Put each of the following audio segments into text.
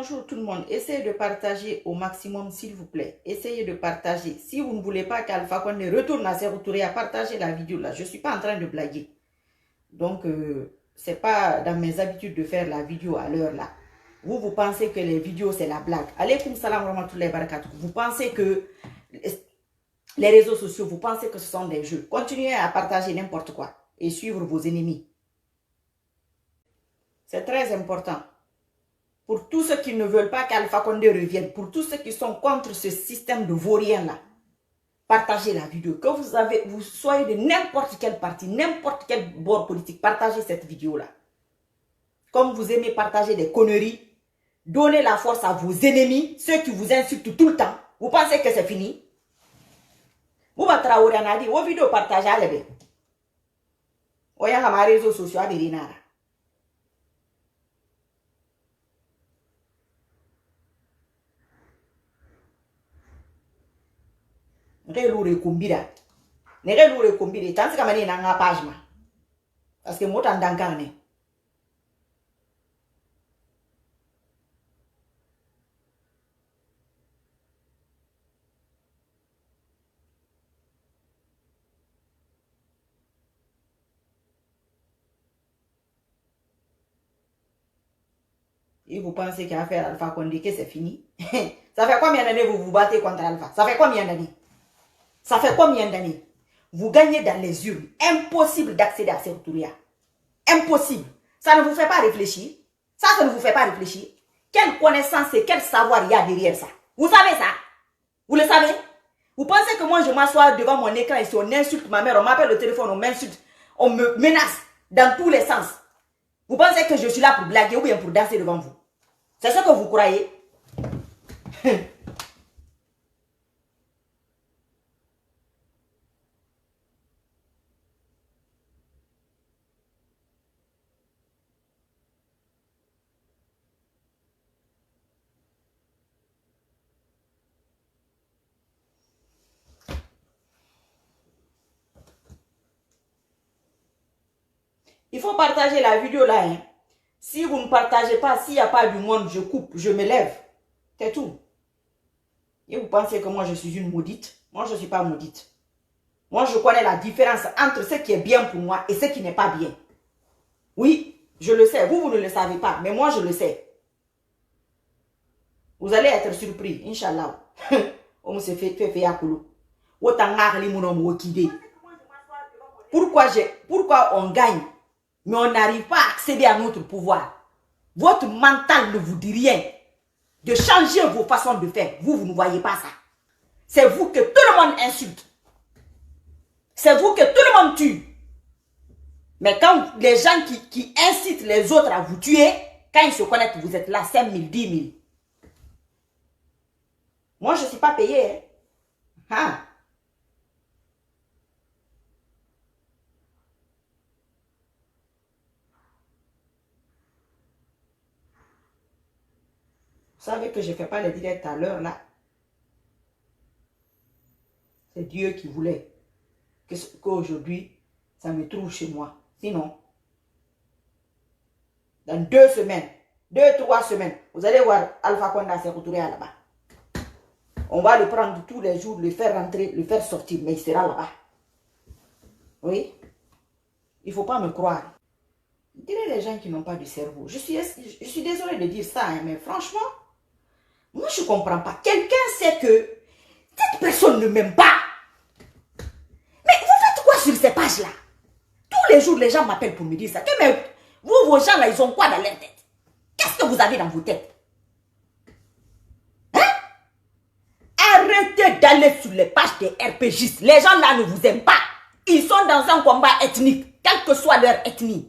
bonjour tout le monde. Essayez de partager au maximum, s'il vous plaît. Essayez de partager. Si vous ne voulez pas qu'Alpha Condé retourne à Sékou Touré, à partager la vidéo là. Je ne suis pas en train de blaguer. Donc, ce n'est pas dans mes habitudes de faire la vidéo à l'heure là. Vous pensez que les vidéos, c'est la blague. Alaykoum salam wa rahmatullahi wa barakatuh. Vous pensez que les réseaux sociaux, vous pensez que ce sont des jeux. Continuez à partager n'importe quoi et suivre vos ennemis. C'est très important. Pour tous ceux qui ne veulent pas qu'Alpha Condé revienne, pour tous ceux qui sont contre ce système de vaurien-là, partagez la vidéo. Que vous soyez de n'importe quel parti, n'importe quel bord politique, partagez cette vidéo-là. Comme vous aimez partager des conneries, donnez la force à vos ennemis, ceux qui vous insultent tout le temps. Vous pensez que c'est fini? Vous va Traoré en a dit, vos vidéos partagez à l'ébé. Vous avez les réseaux sociaux à Bérinara. Relure kumbira ne relure kumbira tansi kama ni nanga page ma parce que mota ndankane et vous pensez qu'affaire Alpha Condé que c'est fini? Ça fait combien d'années vous vous battez contre Alpha? Ça fait combien d'années? Ça fait combien d'années? Vous gagnez dans les urnes. Impossible d'accéder à Sékou Touré. Impossible. Ça ne vous fait pas réfléchir? Ça ne vous fait pas réfléchir? Quelle connaissance et quel savoir il y a derrière ça? Vous savez ça? Vous le savez? Vous pensez que moi je m'assois devant mon écran et si on insulte ma mère, on m'appelle au téléphone, on m'insulte, on me menace dans tous les sens? Vous pensez que je suis là pour blaguer ou bien pour danser devant vous? C'est ce que vous croyez? Il faut partager la vidéo là. Hein. Si vous ne partagez pas, s'il n'y a pas du monde, je coupe, je me lève. C'est tout. Et vous pensez que moi je suis une maudite? Moi je ne suis pas maudite. Moi je connais la différence entre ce qui est bien pour moi et ce qui n'est pas bien. Oui, je le sais. Vous ne le savez pas, mais moi je le sais. Vous allez être surpris, Inch'Allah. On se fait à Koulou. Pourquoi on gagne, mais on n'arrive pas à accéder à notre pouvoir? Votre mental ne vous dit rien. De changer vos façons de faire. Vous ne voyez pas ça. C'est vous que tout le monde insulte. C'est vous que tout le monde tue. Mais quand les gens qui incitent les autres à vous tuer, quand ils se connaissent, vous êtes là 5 000, 10 000. Moi, je ne suis pas payé. Hein. Ah. Vous savez que je ne fais pas les directs à l'heure là. C'est Dieu qui voulait qu'aujourd'hui, ça me trouve chez moi. Sinon, dans 2 semaines, 2-3 semaines, vous allez voir Alpha Condé à Sékou Touré là-bas. On va le prendre tous les jours, le faire rentrer, le faire sortir, mais il sera là-bas. Oui? Il ne faut pas me croire. Je dirais les gens qui n'ont pas de cerveau. Je suis désolée de dire ça, hein, mais franchement, moi je ne comprends pas. Quelqu'un sait que cette personne ne m'aime pas. Mais vous faites quoi sur ces pages-là? Tous les jours, les gens m'appellent pour me dire ça. Mais vous, vos gens là, ils ont quoi dans leur tête? Qu'est-ce que vous avez dans vos têtes? Hein? Arrêtez d'aller sur les pages des RPGistes. Les gens là ne vous aiment pas. Ils sont dans un combat ethnique, quelle que soit leur ethnie.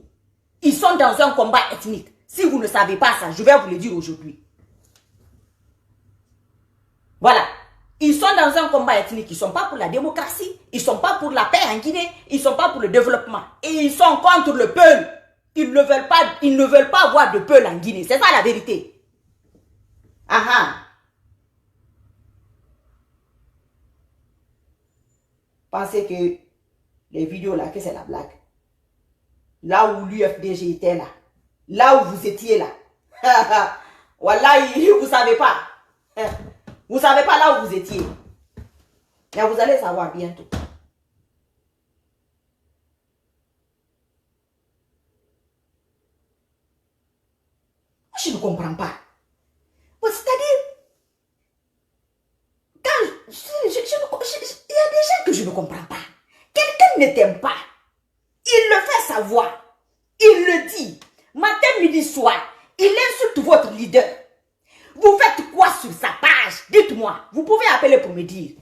Ils sont dans un combat ethnique. Si vous ne savez pas ça, je vais vous le dire aujourd'hui. Voilà. Ils sont dans un combat ethnique. Ils ne sont pas pour la démocratie. Ils ne sont pas pour la paix en Guinée. Ils ne sont pas pour le développement. Et ils sont contre le peuple. Ils ne veulent pas avoir de peuple en Guinée. C'est ça la vérité. Ah. Pensez que les vidéos là, que c'est la blague. Là où l'UFDG était là. Là où vous étiez là. Wallahi, vous ne savez pas. Vous ne savez pas là où vous étiez. Mais vous allez savoir bientôt. Je ne comprends pas. C'est-à-dire, il y a des gens que je ne comprends pas. Quelqu'un ne t'aime pas. Il le fait savoir. Il le dit. Matin, midi, soir. Il insulte votre leader. Vous faites quoi sur sa page? Dites-moi. Vous pouvez appeler pour me dire.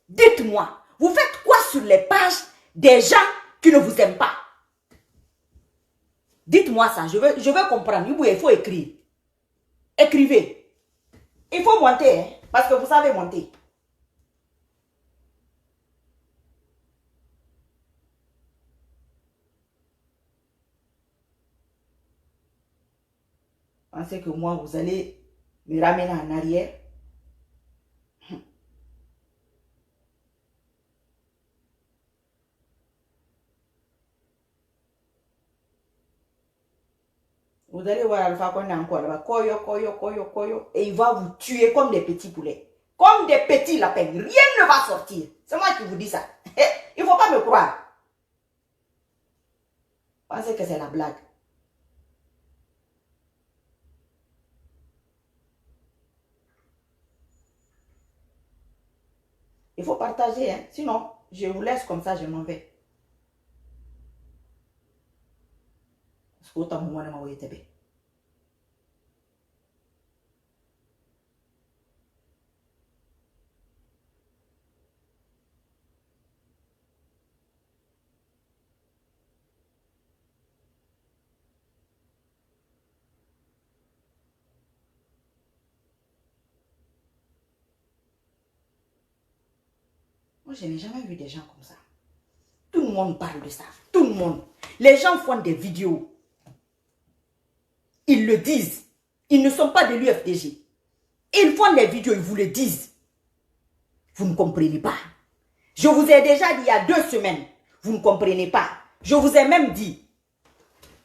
Dites-moi. Vous faites quoi sur les pages des gens qui ne vous aiment pas? Dites-moi ça. Je veux comprendre. Il faut écrire. Écrivez. Il faut monter. Hein, parce que vous savez monter. Pensez que moi, vous allez me ramener en arrière. Vous allez voir Alpha Condé encore là-bas. Koyo, koyo, koyo, koyo. Et il va vous tuer comme des petits poulets. Comme des petits lapins. Rien ne va sortir. C'est moi qui vous dis ça. Il ne faut pas me croire. Pensez que c'est la blague. Il faut partager, hein. Sinon, je vous laisse comme ça, je m'en vais. Parce que autant moi, je vais te Moi, je n'ai jamais vu des gens comme ça. Tout le monde parle de ça. Tout le monde. Les gens font des vidéos. Ils le disent. Ils ne sont pas de l'UFDG. Ils font des vidéos, ils vous le disent. Vous ne comprenez pas. Je vous ai déjà dit il y a 2 semaines. Vous ne comprenez pas. Je vous ai même dit.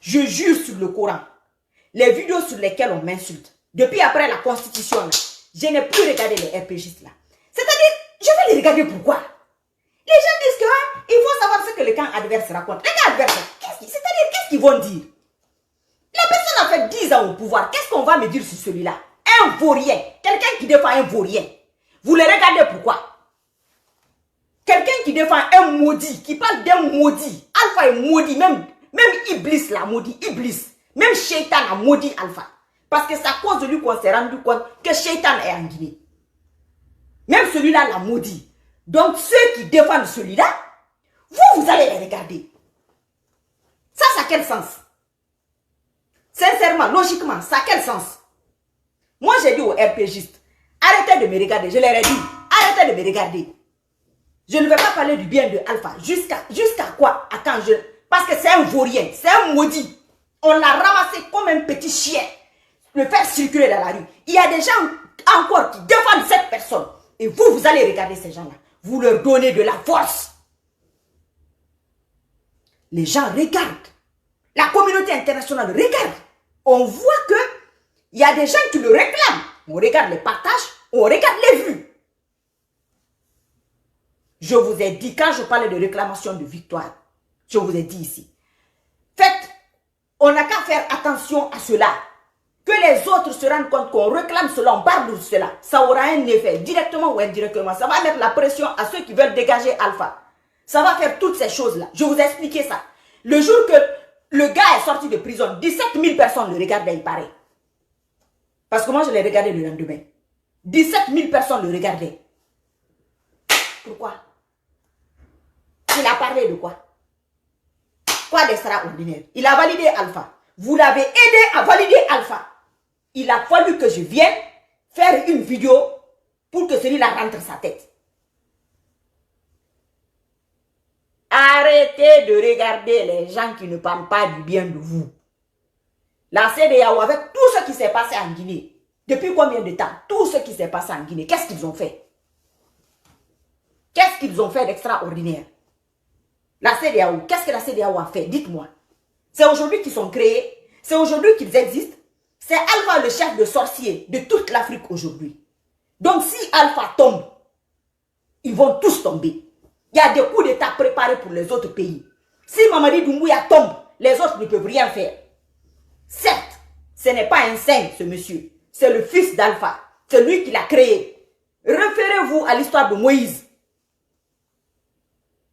Je jure sur le Coran. Les vidéos sur lesquelles on m'insulte. Depuis après la constitution, là, je n'ai plus regardé les RPGistes là. C'est-à-dire, je vais les regarder pourquoi? Les gens disent qu'il faut savoir ce que le camp adverse raconte. Les camps adverses, c'est-à-dire, qu'est-ce qu'ils vont dire? La personne a fait 10 ans au pouvoir. Qu'est-ce qu'on va me dire sur celui-là? Un vaurien. Quelqu'un qui défend un vaurien. Vous le regardez pourquoi? Quelqu'un qui défend un maudit, qui parle d'un maudit. Alpha est maudit, même Iblis l'a maudit. Iblis. Même Shaitan a maudit Alpha. Parce que c'est à cause de lui qu'on s'est rendu compte que Shaitan est en Guinée. Même celui-là l'a maudit. Donc ceux qui défendent celui-là, vous allez les regarder. Ça a quel sens? Sincèrement, logiquement, ça a quel sens? Moi, j'ai dit aux RPGistes, arrêtez de me regarder. Je leur ai dit, arrêtez de me regarder. Je ne vais pas parler du bien de Alpha. Jusqu'à quoi? À quand je... Parce que c'est un vaurien, c'est un maudit. On l'a ramassé comme un petit chien. Le faire circuler dans la rue. Il y a des gens encore qui défendent cette personne. Et vous allez regarder ces gens-là. Vous leur donnez de la force. Les gens regardent. La communauté internationale regarde. On voit que il y a des gens qui le réclament. On regarde les partages, on regarde les vues. Je vous ai dit, quand je parlais de réclamation de victoire, je vous ai dit ici, faites, on n'a qu'à faire attention à cela. Que les autres se rendent compte qu'on réclame cela, on parle de cela. Ça aura un effet, directement ou indirectement. Ça va mettre la pression à ceux qui veulent dégager Alpha. Ça va faire toutes ces choses-là. Je vous ai expliqué ça. Le jour que le gars est sorti de prison, 17 000 personnes le regardaient, il paraît. Parce que moi, je l'ai regardé le lendemain. 17 000 personnes le regardaient. Pourquoi? Il a parlé de quoi? Quoi d'extraordinaire? Il a validé Alpha. Vous l'avez aidé à valider Alpha. Il a fallu que je vienne faire une vidéo pour que celui-là rentre sa tête. Arrêtez de regarder les gens qui ne parlent pas du bien de vous. La CEDEAO, avec tout ce qui s'est passé en Guinée, depuis combien de temps? Tout ce qui s'est passé en Guinée, qu'est-ce qu'ils ont fait? Qu'est-ce qu'ils ont fait d'extraordinaire? La CEDEAO, qu'est-ce que la CEDEAO a fait? Dites-moi. C'est aujourd'hui qu'ils sont créés. C'est aujourd'hui qu'ils existent. C'est Alpha le chef de sorcier de toute l'Afrique aujourd'hui. Donc si Alpha tombe, ils vont tous tomber. Il y a des coups d'État préparés pour les autres pays. Si Mamadi Doumbouya tombe, les autres ne peuvent rien faire. Certes, ce n'est pas un saint, ce monsieur. C'est le fils d'Alpha. C'est lui qui l'a créé. Référez-vous à l'histoire de Moïse.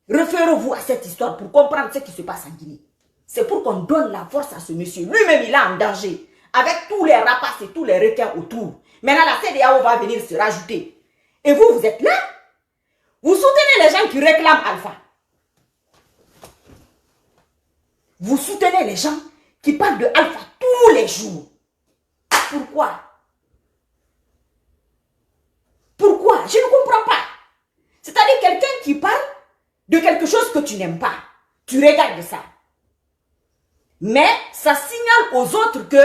Référez-vous à cette histoire pour comprendre ce qui se passe en Guinée. C'est pour qu'on donne la force à ce monsieur. Lui-même, il est en danger. Avec tous les rapaces et tous les requins autour. Maintenant, la CEDEAO va venir se rajouter. Et vous, vous êtes là? Vous soutenez les gens qui réclament Alpha. Vous soutenez les gens qui parlent de Alpha tous les jours. Pourquoi? Pourquoi? Je ne comprends pas. C'est-à-dire quelqu'un qui parle de quelque chose que tu n'aimes pas. Tu regardes ça. Mais ça signale aux autres que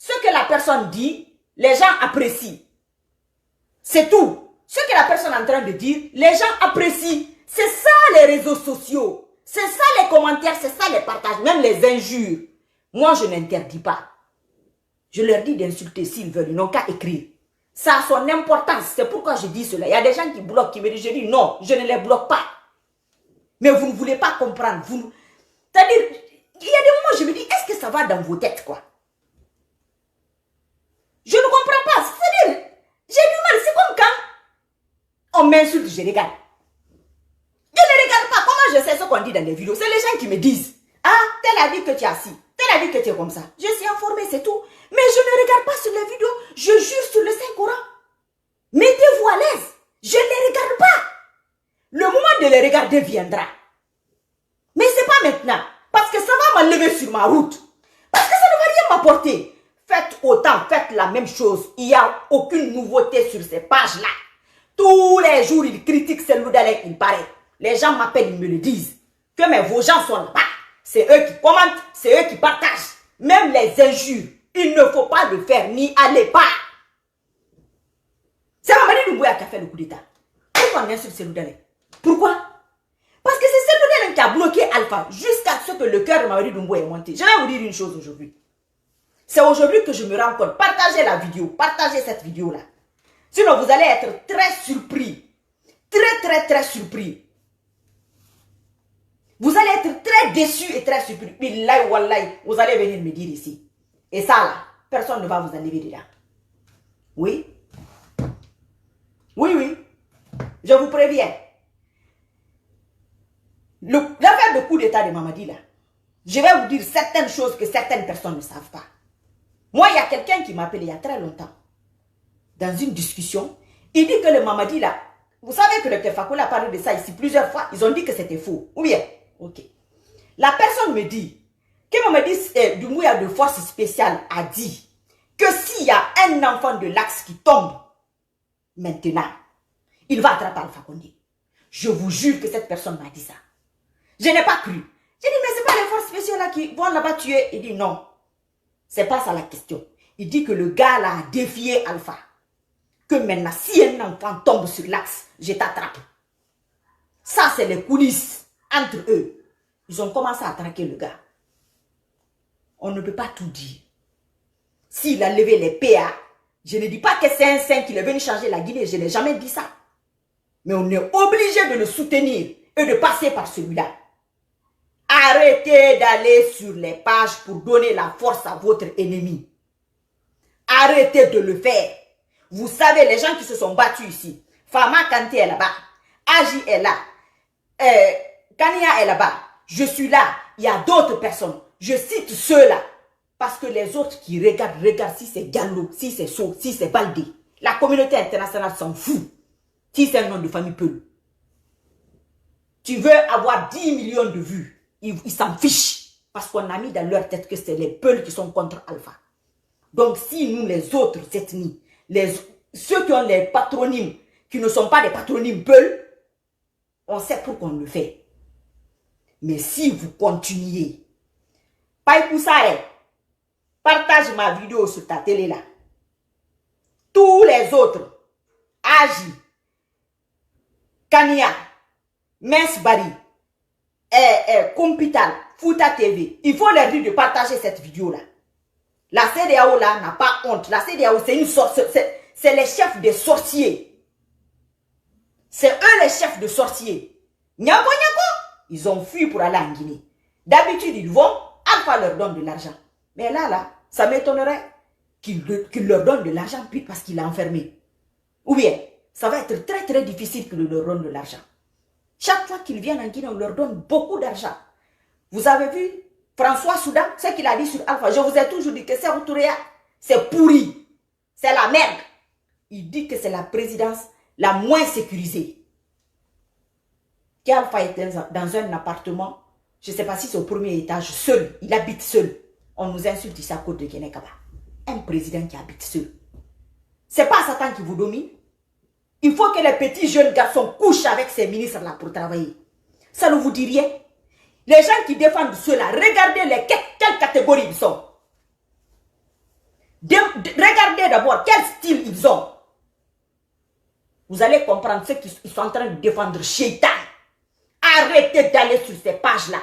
ce que la personne dit, les gens apprécient. C'est tout. Ce que la personne est en train de dire, les gens apprécient. C'est ça les réseaux sociaux. C'est ça les commentaires, c'est ça les partages, même les injures. Moi, je n'interdis pas. Je leur dis d'insulter s'ils veulent, ils n'ont qu'à écrire. Ça a son importance, c'est pourquoi je dis cela. Il y a des gens qui bloquent, qui me disent, je dis non, je ne les bloque pas. Mais vous ne voulez pas comprendre. C'est-à-dire, il y a des moments où je me dis, est-ce que ça va dans vos têtes, quoi? Je ne comprends pas. C'est-à-dire, j'ai du mal, c'est comme quand on m'insulte, je regarde. Je ne regarde pas. Comment je sais ce qu'on dit dans les vidéos? C'est les gens qui me disent, ah, tel a dit que tu es assis, tel a dit que tu es comme ça. Je suis informée, c'est tout. Mais je ne regarde pas sur les vidéos. Je jure sur le Saint-Coran. Mettez-vous à l'aise. Je ne les regarde pas. Le moment de les regarder viendra. Mais ce n'est pas maintenant. Parce que ça va m'enlever sur ma route. Parce que ça ne va rien m'apporter. Faites autant, faites la même chose. Il n'y a aucune nouveauté sur ces pages-là. Tous les jours, ils critiquent Cellou Dalein, il paraît. Les gens m'appellent, ils me le disent. Que mais vos gens sont là-bas. C'est eux qui commentent, c'est eux qui partagent. Même les injures, il ne faut pas le faire ni aller pas. C'est Mamadi Doumbouya qui a fait le coup d'État. Pourquoi on insulte Cellou Dalein? Pourquoi? Parce que c'est Cellou Dalein qui a bloqué Alpha jusqu'à ce que le cœur de Mamadi Doumbouya est monté. Je vais vous dire une chose aujourd'hui. C'est aujourd'hui que je me rends compte. Partagez la vidéo, partagez cette vidéo-là. Sinon, vous allez être très surpris. Très surpris. Vous allez être très déçus et très surpris. Billahi wallahi, vous allez venir me dire ici. Et ça là, personne ne va vous enlever dedans. Oui? Oui. Je vous préviens. L'affaire de coup d'état de Mamadi là, je vais vous dire certaines choses que certaines personnes ne savent pas. Moi, il y a quelqu'un qui m'a appelé il y a très longtemps. Dans une discussion, il dit que le Mamadi là, vous savez que le Tefakola a parlé de ça ici plusieurs fois, ils ont dit que c'était faux. Ou bien, ok. La personne me dit que Mamadi Doumbouya de force spéciale a dit que s'il y a un enfant de l'Axe qui tombe, maintenant, il va attraper Alpha Condé. Je vous jure que cette personne m'a dit ça. Je n'ai pas cru. J'ai dit, mais ce n'est pas les forces spéciales là qui vont là-bas tuer. Il dit non. C'est pas ça la question. Il dit que le gars là a défié Alpha. Que maintenant, si un enfant tombe sur l'Axe, je t'attrape. Ça, c'est les coulisses entre eux. Ils ont commencé à traquer le gars. On ne peut pas tout dire. S'il a levé les PA, je ne dis pas que c'est un saint qui est venu changer la Guinée. Je n'ai jamais dit ça. Mais on est obligé de le soutenir et de passer par celui-là. Arrêtez d'aller sur les pages pour donner la force à votre ennemi. Arrêtez de le faire. Vous savez, les gens qui se sont battus ici, Fama Kanté est là-bas, Agi est là, Kania est là-bas, je suis là, il y a d'autres personnes. Je cite ceux-là. Parce que les autres qui regardent si c'est Gallo, si c'est So, si c'est Baldé. La communauté internationale s'en fout. Si c'est un nom de famille Peul. Tu veux avoir 10 millions de vues. Ils s'en fichent. Parce qu'on a mis dans leur tête que c'est les Peuls qui sont contre Alpha. Donc si nous, les autres ethnies, ceux qui ont les patronymes, qui ne sont pas des patronymes Peul, on sait pourquoi on le fait. Mais si vous continuez, partage ma vidéo sur ta télé là. Tous les autres, Agi, Kania, Mensbari, Kumpital, Fouta TV, il faut leur dire de partager cette vidéo là. La CEDEAO là n'a pas honte. La CEDEAO, c'est une sorte, c'est les chefs des sorciers. C'est eux les chefs de sorciers. Nyako, ils ont fui pour aller en Guinée. D'habitude, ils vont, Alpha leur donne de l'argent. Mais là, ça m'étonnerait qu'il leur donne de l'argent parce qu'il est enfermé. Ou bien, ça va être très très difficile qu'il leur donne de l'argent. Chaque fois qu'ils viennent en Guinée, on leur donne beaucoup d'argent. Vous avez vu François Soudan, ce qu'il a dit sur Alpha. Je vous ai toujours dit que c'est Outtouria, c'est pourri. C'est la merde. Il dit que c'est la présidence la moins sécurisée. Qu'Alpha est dans un appartement, je ne sais pas si c'est au premier étage, seul. Il habite seul. On nous insulte ici à côte de Guinée-Kaba. Un président qui habite seul. Ce n'est pas Satan qui vous domine. Il faut que les petits jeunes garçons couchent avec ces ministres-là pour travailler. Ça ne vous dit rien. Les gens qui défendent ceux-là, regardez quelle catégorie ils sont. Regardez d'abord quel style ils ont. Vous allez comprendre ce qu'ils sont en train de défendre. Shaitan. Arrêtez d'aller sur ces pages-là.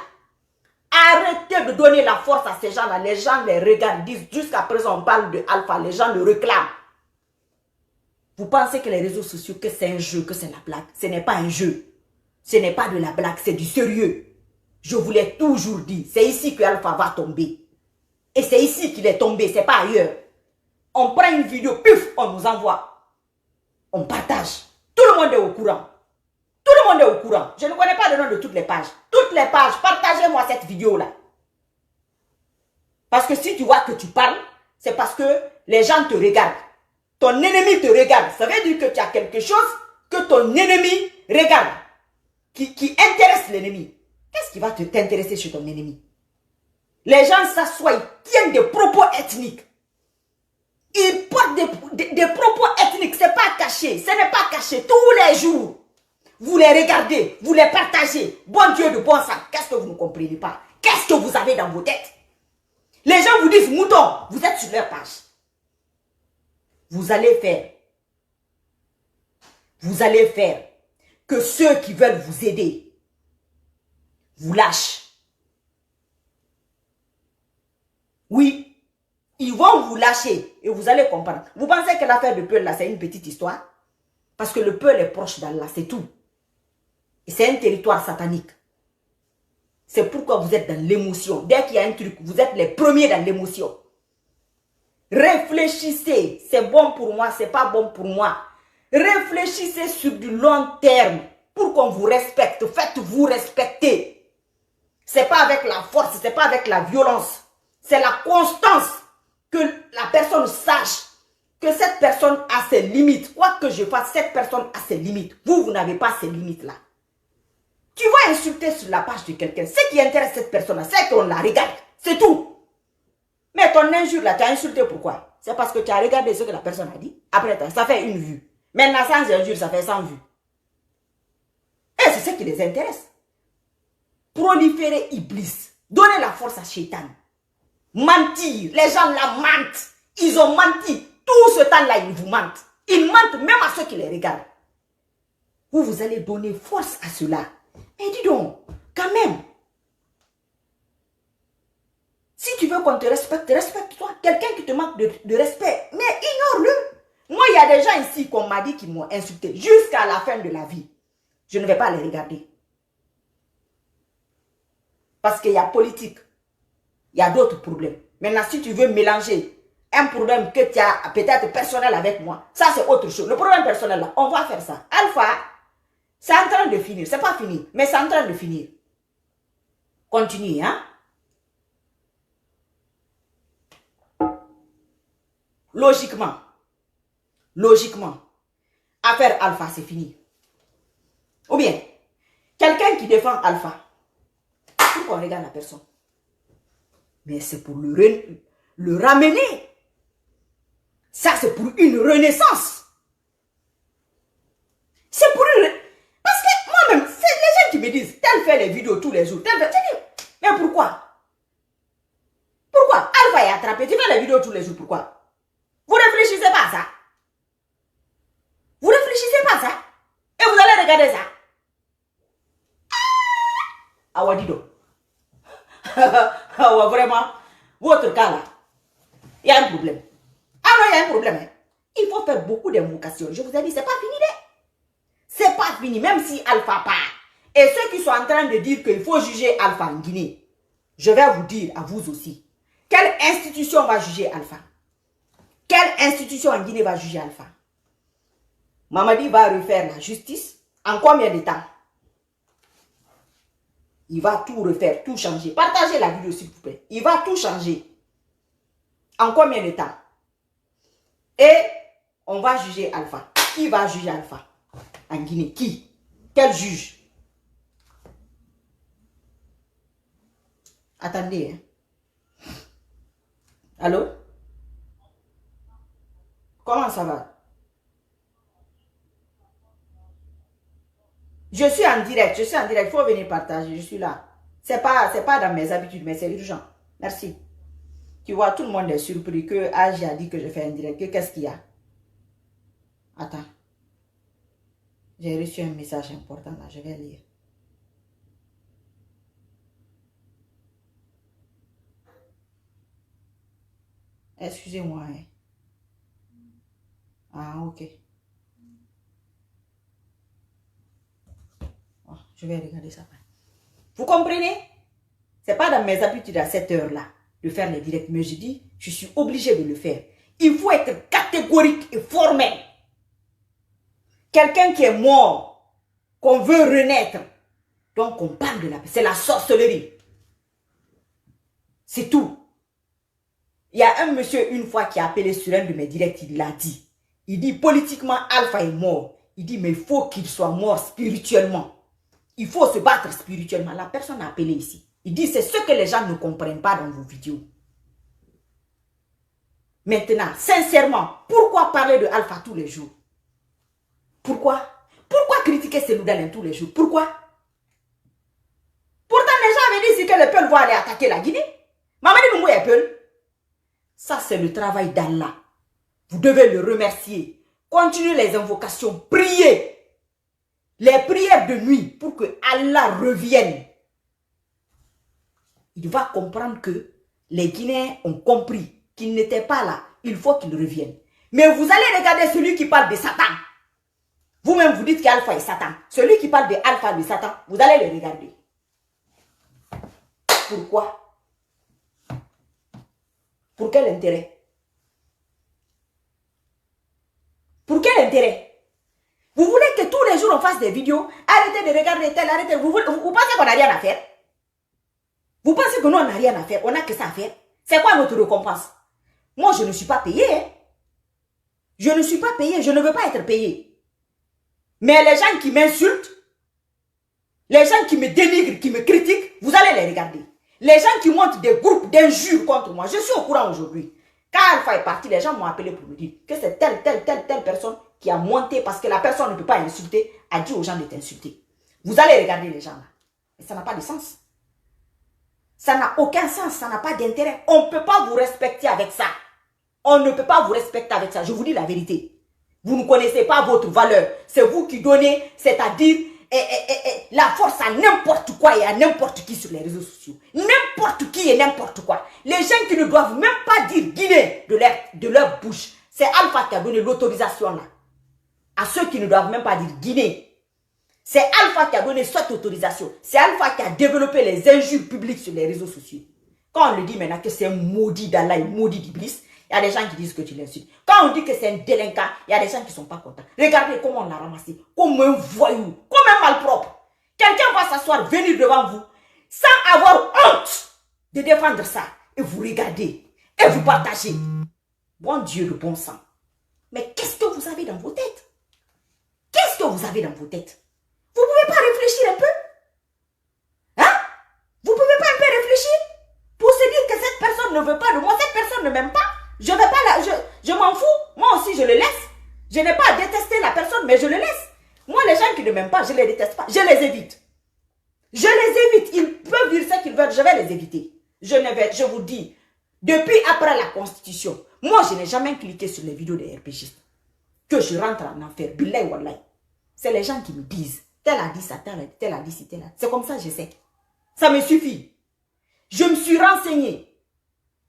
Arrêtez de donner la force à ces gens-là. Les gens les regardent, disent jusqu'à présent on parle de Alpha, les gens le réclament. Vous pensez que les réseaux sociaux, que c'est un jeu, que c'est la blague. Ce n'est pas un jeu. Ce n'est pas de la blague, c'est du sérieux. Je vous l'ai toujours dit. C'est ici que Alpha va tomber. Et c'est ici qu'il est tombé, c'est pas ailleurs. On prend une vidéo, puf, on nous envoie. On partage. Tout le monde est au courant. Tout le monde est au courant. Je ne connais pas le nom de toutes les pages. Toutes les pages, partagez-moi cette vidéo-là. Parce que si tu vois que tu parles, c'est parce que les gens te regardent. Ton ennemi te regarde. Ça veut dire que tu as quelque chose que ton ennemi regarde. Qui intéresse l'ennemi. Qu'est-ce qui va t'intéresser chez ton ennemi? Les gens s'assoient, ils tiennent des propos ethniques. Ils portent des propos ethniques. Ce n'est pas caché. Ce n'est pas caché. Tous les jours. Vous les regardez, vous les partagez. Bon Dieu de bon sang. Qu'est-ce que vous ne comprenez pas? Qu'est-ce que vous avez dans vos têtes? Les gens vous disent mouton. Vous êtes sur leur page. Vous allez faire que ceux qui veulent vous aider vous lâchent. Oui, ils vont vous lâcher et vous allez comprendre. Vous pensez que l'affaire de Peul là, c'est une petite histoire? Parce que le Peul est proche d'Allah, c'est tout. Et c'est un territoire satanique. C'est pourquoi vous êtes dans l'émotion. Dès qu'il y a un truc, vous êtes les premiers dans l'émotion. Réfléchissez, c'est bon pour moi, c'est pas bon pour moi. Réfléchissez sur du long terme pour qu'on vous respecte. Faites-vous respecter. C'est pas avec la force, c'est pas avec la violence. C'est la constance que la personne sache que cette personne a ses limites. Quoi que je fasse, cette personne a ses limites. Vous n'avez pas ces limites-là. Tu vas insulter sur la page de quelqu'un. Ce qui intéresse cette personne-là, c'est qu'on la regarde. C'est tout. Mais ton injure là, tu as insulté pourquoi? C'est parce que tu as regardé ce que la personne a dit. Après, ça fait une vue. Maintenant, sans injure, ça fait 100 vues. Et c'est ce qui les intéresse. Proliférer Iblis. Donner la force à Shaitan. Mentir. Les gens là mentent. Ils ont menti. Tout ce temps-là, ils vous mentent. Ils mentent même à ceux qui les regardent. Vous allez donner force à cela. Mais dis donc, quand même. Si tu veux qu'on te respecte, respecte-toi. Quelqu'un qui te manque de respect, mais ignore-le. Moi, il y a des gens ici qu'on m'a dit qu'ils m'ont insulté jusqu'à la fin de la vie. Je ne vais pas les regarder. Parce qu'il y a politique. Il y a d'autres problèmes. Maintenant, si tu veux mélanger un problème que tu as peut-être personnel avec moi, ça c'est autre chose. Le problème personnel, là, on va faire ça. Alpha, c'est en train de finir. C'est pas fini, mais c'est en train de finir. Continue, hein. Logiquement, affaire Alpha, c'est fini. Ou bien, quelqu'un qui défend Alpha, pourquoi on regarde la personne? Mais c'est pour le ramener. Ça, c'est pour une renaissance. C'est pour une... Parce que moi-même, c'est les gens qui me disent, tel fait les vidéos tous les jours, tel fait... Mais pourquoi? Pourquoi? Alpha est attrapé, tu fais les vidéos tous les jours, pourquoi? Vous réfléchissez pas à ça. Vous réfléchissez pas à ça. Et vous allez regarder ça. Ah ouais, dis donc. Ah ouais, vraiment. Votre cas là. Il y a un problème. Ah non, il y a un problème. Hein. Il faut faire beaucoup d'invocations. Je vous ai dit, c'est pas fini. C'est pas fini, même si Alpha part. Et ceux qui sont en train de dire qu'il faut juger Alpha en Guinée, je vais vous dire à vous aussi, quelle institution va juger Alpha? Quelle institution en Guinée va juger Alpha? Mamadi va refaire la justice en combien de temps? Il va tout refaire, tout changer. Partagez la vidéo s'il vous plaît. Il va tout changer. En combien de temps? Et on va juger Alpha. Qui va juger Alpha en Guinée? Qui? Quel juge? Attendez. Hein. Allô? Comment ça va? Je suis en direct. Il faut venir partager. Je suis là. C'est pas dans mes habitudes, mais c'est urgent. Merci. Tu vois, tout le monde est surpris que Agi a dit que je fais un direct. Qu'est-ce qu'il y a? Attends. J'ai reçu un message important là. Je vais lire. Excusez-moi. Hein. Ah, ok. Oh, je vais regarder ça. Vous comprenez? Ce n'est pas dans mes habitudes à cette heure-là de faire les directs. Mais je dis, je suis obligé de le faire. Il faut être catégorique et formel. Quelqu'un qui est mort, qu'on veut renaître. Donc on parle de la paix. C'est la sorcellerie. C'est tout. Il y a un monsieur une fois qui a appelé sur un de mes directs, il l'a dit. Il dit politiquement Alpha est mort. Il dit mais il faut qu'il soit mort spirituellement. Il faut se battre spirituellement. La personne a appelé ici. Il dit c'est ce que les gens ne comprennent pas dans vos vidéos. Maintenant, sincèrement, pourquoi parler de Alpha tous les jours? Pourquoi? Pourquoi critiquer Seloudalin tous les jours? Pourquoi? Pourtant les gens avaient dit que le peuple va aller attaquer la Guinée. Mamadi Doumbouya est peuple. Ça, c'est le travail d'Allah. Vous devez le remercier. Continuez les invocations. Priez. Les prières de nuit pour que Allah revienne. Il va comprendre que les Guinéens ont compris qu'ils n'étaient pas là. Il faut qu'ils reviennent. Mais vous allez regarder celui qui parle de Satan. Vous-même, vous dites qu'Alpha est Satan. Celui qui parle de Alpha, de Satan, vous allez le regarder. Pourquoi? Pour quel intérêt? Pour quel intérêt? Vous voulez que tous les jours on fasse des vidéos? Arrêtez de regarder tel, arrêtez. Vous pensez qu'on n'a rien à faire? Vous pensez que nous on n'a rien à faire? On n'a que ça à faire? C'est quoi notre récompense? Moi je ne suis pas payé. Hein? Je ne suis pas payé. Je ne veux pas être payé. Mais les gens qui m'insultent, les gens qui me dénigrent, qui me critiquent, vous allez les regarder. Les gens qui montent des groupes d'injures contre moi, je suis au courant aujourd'hui. Quand Alpha est parti, les gens m'ont appelé pour me dire que c'est telle personne qui a monté parce que la personne ne peut pas insulter, a dit aux gens de t'insulter. Vous allez regarder les gens là. Mais ça n'a pas de sens. Ça n'a aucun sens, ça n'a pas d'intérêt. On ne peut pas vous respecter avec ça. On ne peut pas vous respecter avec ça. Je vous dis la vérité. Vous ne connaissez pas votre valeur. C'est vous qui donnez, c'est-à-dire la force à n'importe quoi et à n'importe qui sur les réseaux sociaux. N'importe qui et n'importe quoi. Les gens qui ne doivent même pas dire Guinée de leur bouche. C'est Alpha qui a donné l'autorisation là. À ceux qui ne doivent même pas dire Guinée. C'est Alpha qui a donné cette autorisation. C'est Alpha qui a développé les injures publiques sur les réseaux sociaux. Quand on le dit maintenant que c'est un maudit d'Allah et maudit d'Iblis, il y a des gens qui disent que tu l'insultes. Quand on dit que c'est un délinquant, il y a des gens qui ne sont pas contents. Regardez comment on l'a ramassé. Comme un voyou, comme un malpropre. Quelqu'un va s'asseoir, venir devant vous, sans avoir honte de défendre ça. Et vous regardez, et vous partagez. Bon Dieu, le bon sang. Mais qu'est-ce que vous avez dans vos têtes? Qu'est-ce que vous avez dans vos têtes? Vous ne pouvez pas réfléchir un peu? Hein? Vous ne pouvez pas un peu réfléchir? Pour se dire que cette personne ne veut pas de moi, cette personne ne m'aime pas. Je vais pas la, je m'en fous. Moi aussi, je le laisse. Je n'ai pas à détester la personne, mais je le laisse. Moi, les gens qui ne m'aiment pas, je ne les déteste pas. Je les évite. Je les évite. Ils peuvent dire ce qu'ils veulent. Je vais les éviter. Je vous dis, depuis après la Constitution, moi, je n'ai jamais cliqué sur les vidéos des RPGistes. Que je rentre en enfer. Billahi wallahi. C'est les gens qui me disent, tel a dit ça, tel a dit ça, tel a. C'est comme ça, je sais. Ça me suffit. Je me suis renseignée.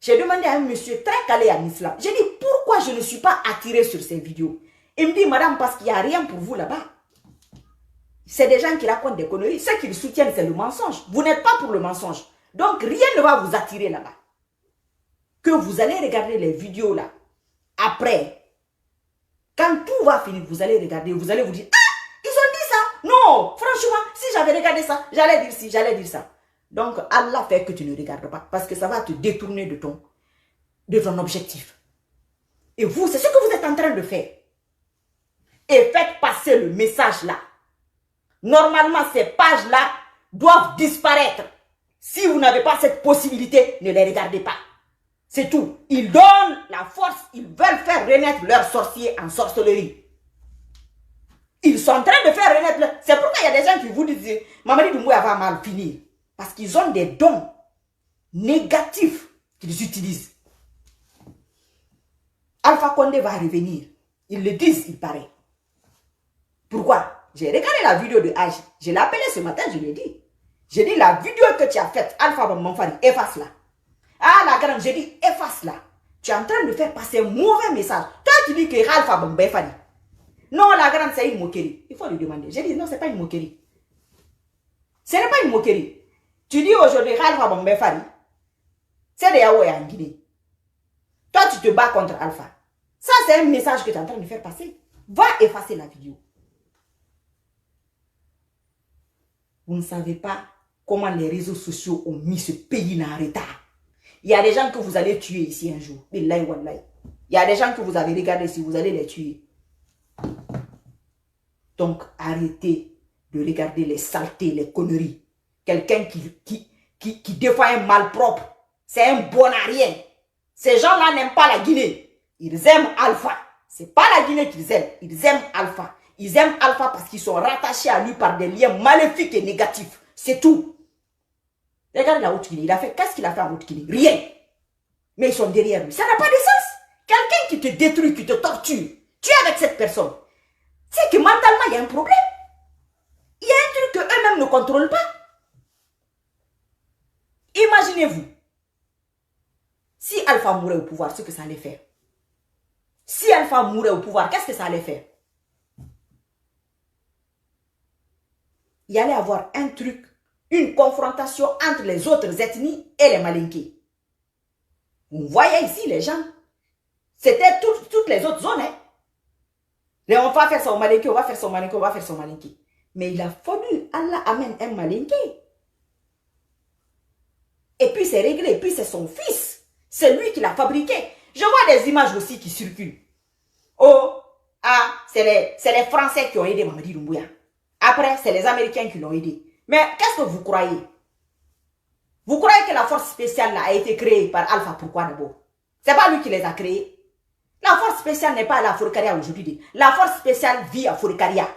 J'ai demandé à un monsieur très calé en islam. J'ai dit, pourquoi je ne suis pas attiré sur ces vidéos? Il me dit, madame, parce qu'il n'y a rien pour vous là-bas. C'est des gens qui racontent des conneries. Ceux qui le soutiennent, c'est le mensonge. Vous n'êtes pas pour le mensonge. Donc, rien ne va vous attirer là-bas. Que vous allez regarder les vidéos là. Après, quand tout va finir, vous allez regarder, vous allez vous dire, ah, ils ont dit ça. Non, franchement, si j'avais regardé ça, j'allais dire ci, j'allais dire ça. Donc, Allah fait que tu ne regardes pas. Parce que ça va te détourner de ton objectif. Et vous, c'est ce que vous êtes en train de faire. Et faites passer le message là. Normalement, ces pages-là doivent disparaître. Si vous n'avez pas cette possibilité, ne les regardez pas. C'est tout. Ils donnent la force, ils veulent faire renaître leurs sorciers en sorcellerie. Ils sont en train de faire renaître. C'est pourquoi il y a des gens qui vous disent Mamadi Doumbouya va mal finir. Parce qu'ils ont des dons négatifs qu'ils utilisent. Alpha Condé va revenir. Ils le disent, il paraît. Pourquoi? J'ai regardé la vidéo de H. Je l'ai appelé ce matin, je lui ai dit. J'ai dit la vidéo que tu as faite, Alpha Bambanfari, efface-la. Ah, la grande, j'ai dit efface-la. Tu es en train de faire passer un mauvais message. Toi, tu dis que Alpha Bambanfari. Non, la grande, c'est une moquerie. Il faut lui demander. J'ai dit non, ce n'est pas une moquerie. Ce n'est pas une moquerie. Tu dis aujourd'hui Alpha Bambanfari. C'est des Yahweh en Guinée. Toi, tu te bats contre Alpha. Ça, c'est un message que tu es en train de faire passer. Va effacer la vidéo. Vous ne savez pas comment les réseaux sociaux ont mis ce pays en retard. Il y a des gens que vous allez tuer ici un jour. Billahi wallahi. Il y a des gens que vous avez regardé ici, vous allez les tuer. Donc, arrêtez de regarder les saletés, les conneries. Quelqu'un qui défend un malpropre, c'est un bon à rien. Ces gens-là n'aiment pas la Guinée. Ils aiment Alpha. Ce n'est pas la Guinée qu'ils aiment. Ils aiment Alpha. Ils aiment Alpha parce qu'ils sont rattachés à lui par des liens maléfiques et négatifs. C'est tout. Regarde la Haute-Guinée. Il a fait, qu'est-ce qu'il a fait en Haute-Guinée? Rien. Mais ils sont derrière lui. Ça n'a pas de sens. Quelqu'un qui te détruit, qui te torture, tu es avec cette personne. C'est que mentalement, il y a un problème. Il y a un truc qu'eux-mêmes ne contrôlent pas. Imaginez-vous. Si Alpha mourait au pouvoir, ce que ça allait faire. Si Alpha mourait au pouvoir, qu'est-ce que ça allait faire? Il y allait avoir un truc, une confrontation entre les autres ethnies et les Malinqués. Vous voyez ici les gens. C'était toutes les autres zones. Hein? Et on va faire ça au Malinqué, on va faire ça au Malinqué, on va faire ça au Malinqué. Mais il a fallu, Allah amène un Malinqué. Et puis c'est réglé, et puis c'est son fils. C'est lui qui l'a fabriqué. Je vois des images aussi qui circulent. Oh, ah, c'est les Français qui ont aidé Mamadi Doumbouya. Après, c'est les Américains qui l'ont aidé. Mais qu'est-ce que vous croyez? Vous croyez que la force spéciale là, a été créée par Alpha? Pourquoi d'abord? C'est pas lui qui les a créés. La force spéciale n'est pas à la Fourcaria aujourd'hui. La force spéciale vit à Fourcaria.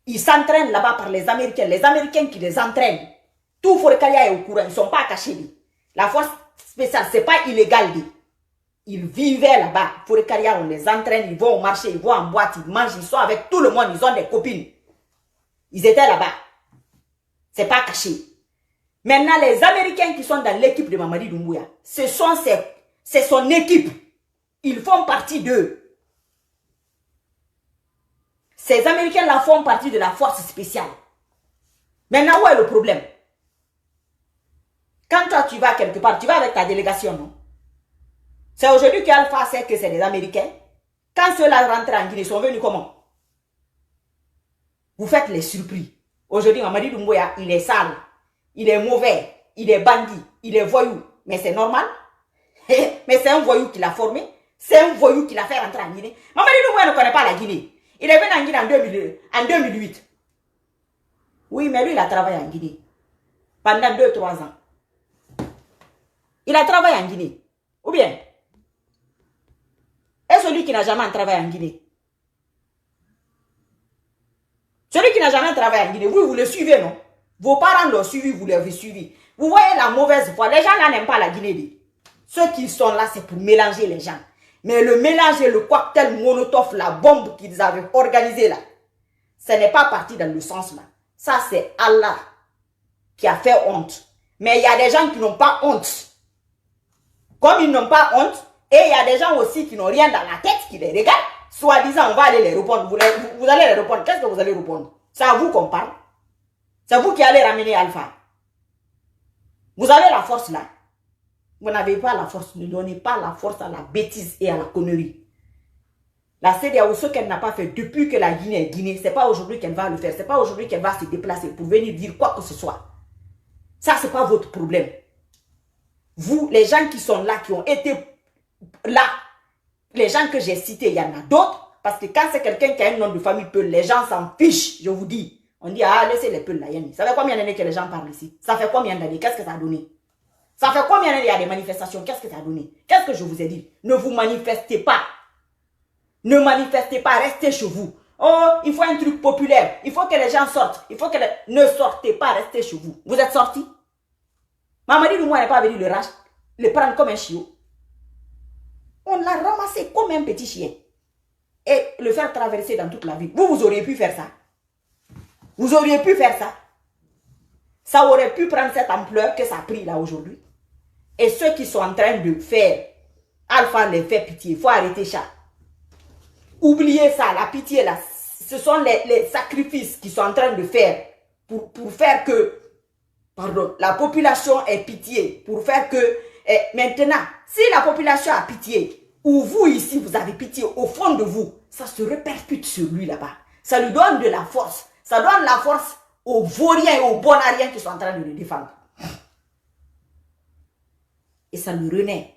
Ils s'entraînent là-bas par les Américains. Les Américains qui les entraînent. Tout Fourcaria est au courant. Ils ne sont pas cachés. La force spéciale, ce n'est pas illégal. Ils vivaient là-bas. Fourcaria, on les entraîne. Ils vont au marché, ils vont en boîte, ils mangent, ils sont avec tout le monde. Ils ont des copines. Ils étaient là-bas. Ce n'est pas caché. Maintenant, les Américains qui sont dans l'équipe de Mamadi Doumbouya, c'est son équipe. Ils font partie d'eux. Ces Américains-là font partie de la force spéciale. Maintenant, où est le problème? Quand toi, tu vas quelque part, tu vas avec ta délégation, non? C'est aujourd'hui qu'Alpha sait que c'est des Américains. Quand ceux-là rentrent en Guinée, ils sont venus comment? Vous faites les surpris. Aujourd'hui, Mamadi Doumbouya, il est sale. Il est mauvais. Il est bandit. Il est voyou. Mais c'est normal. Mais c'est un voyou qui l'a formé. C'est un voyou qui l'a fait rentrer en Guinée. Mamadi Doumbouya ne connaît pas la Guinée. Il est venu en Guinée en 2008. Oui, mais lui, il a travaillé en Guinée. Pendant 2-3 ans. Il a travaillé en Guinée. Ou bien? Et celui qui n'a jamais travaillé en Guinée? Celui qui n'a jamais travaillé en Guinée, vous le suivez, non? Vos parents l'ont suivi, vous l'avez suivi. Vous voyez la mauvaise foi. Les gens là n'aiment pas la Guinée. Ceux qui sont là, c'est pour mélanger les gens. Mais le mélange, le cocktail Molotov, la bombe qu'ils avaient organisée là, ce n'est pas parti dans le sens là. Ça, c'est Allah qui a fait honte. Mais il y a des gens qui n'ont pas honte. Comme ils n'ont pas honte, et il y a des gens aussi qui n'ont rien dans la tête, qui les regardent, soi-disant, on va aller les répondre. Vous allez les répondre. Qu'est-ce que vous allez répondre? C'est à vous qu'on parle. C'est vous qui allez ramener Alpha. Vous avez la force là. Vous n'avez pas la force. Ne donnez pas la force à la bêtise et à la connerie. La CEDEAO, ce qu'elle n'a pas fait depuis que la Guinée est Guinée, ce n'est pas aujourd'hui qu'elle va le faire. Ce n'est pas aujourd'hui qu'elle va se déplacer pour venir dire quoi que ce soit. Ça, ce n'est pas votre problème. Vous, les gens qui sont là, qui ont été là, les gens que j'ai cités, il y en a d'autres. Parce que quand c'est quelqu'un qui a un nom de famille Peul, les gens s'en fichent, je vous dis. On dit, ah, laissez les Peuls là, Yanni. Ça fait combien d'années que les gens parlent ici? Ça fait combien d'années? Qu'est-ce que ça a donné? Ça fait combien d'années il y a des manifestations? Qu'est-ce que ça a donné? Qu'est-ce que je vous ai dit? Ne vous manifestez pas. Ne manifestez pas, restez chez vous. Oh, il faut un truc populaire. Il faut que les gens sortent. Il faut que les... Ne sortez pas, restez chez vous. Vous êtes sortis? Mamadi Doumoua n'est pas venu le prendre comme un chiot. On l'a ramassé comme un petit chien. Et le faire traverser dans toute la ville. Vous auriez pu faire ça. Vous auriez pu faire ça. Ça aurait pu prendre cette ampleur que ça a pris là aujourd'hui. Et ceux qui sont en train de faire, Alpha les fait pitié. Il faut arrêter ça. Oubliez ça, la pitié là. Ce sont les sacrifices qu'ils sont en train de faire pour faire que, pardon, la population ait pitié. Pour faire que, maintenant, si la population a pitié, ou vous ici, vous avez pitié au fond de vous, ça se répercute sur lui là-bas. Ça lui donne de la force. Ça donne la force aux vauriens et aux bonariens qui sont en train de le défendre. Et ça le renaît.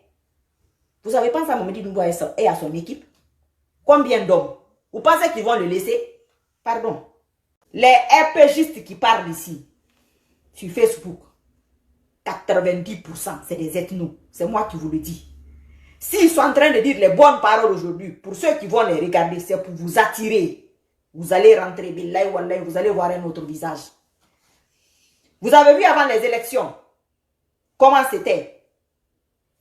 Vous avez pensé à Mamadi Doumbouya et à son équipe? Combien d'hommes? Vous pensez qu'ils vont le laisser? Pardon. Les RPGistes qui parlent ici, sur Facebook, 90%, c'est des ethnos. C'est moi qui vous le dis. S'ils sont en train de dire les bonnes paroles aujourd'hui, pour ceux qui vont les regarder, c'est pour vous attirer. Vous allez rentrer, billahi wallahi, vous allez voir un autre visage. Vous avez vu avant les élections, comment c'était?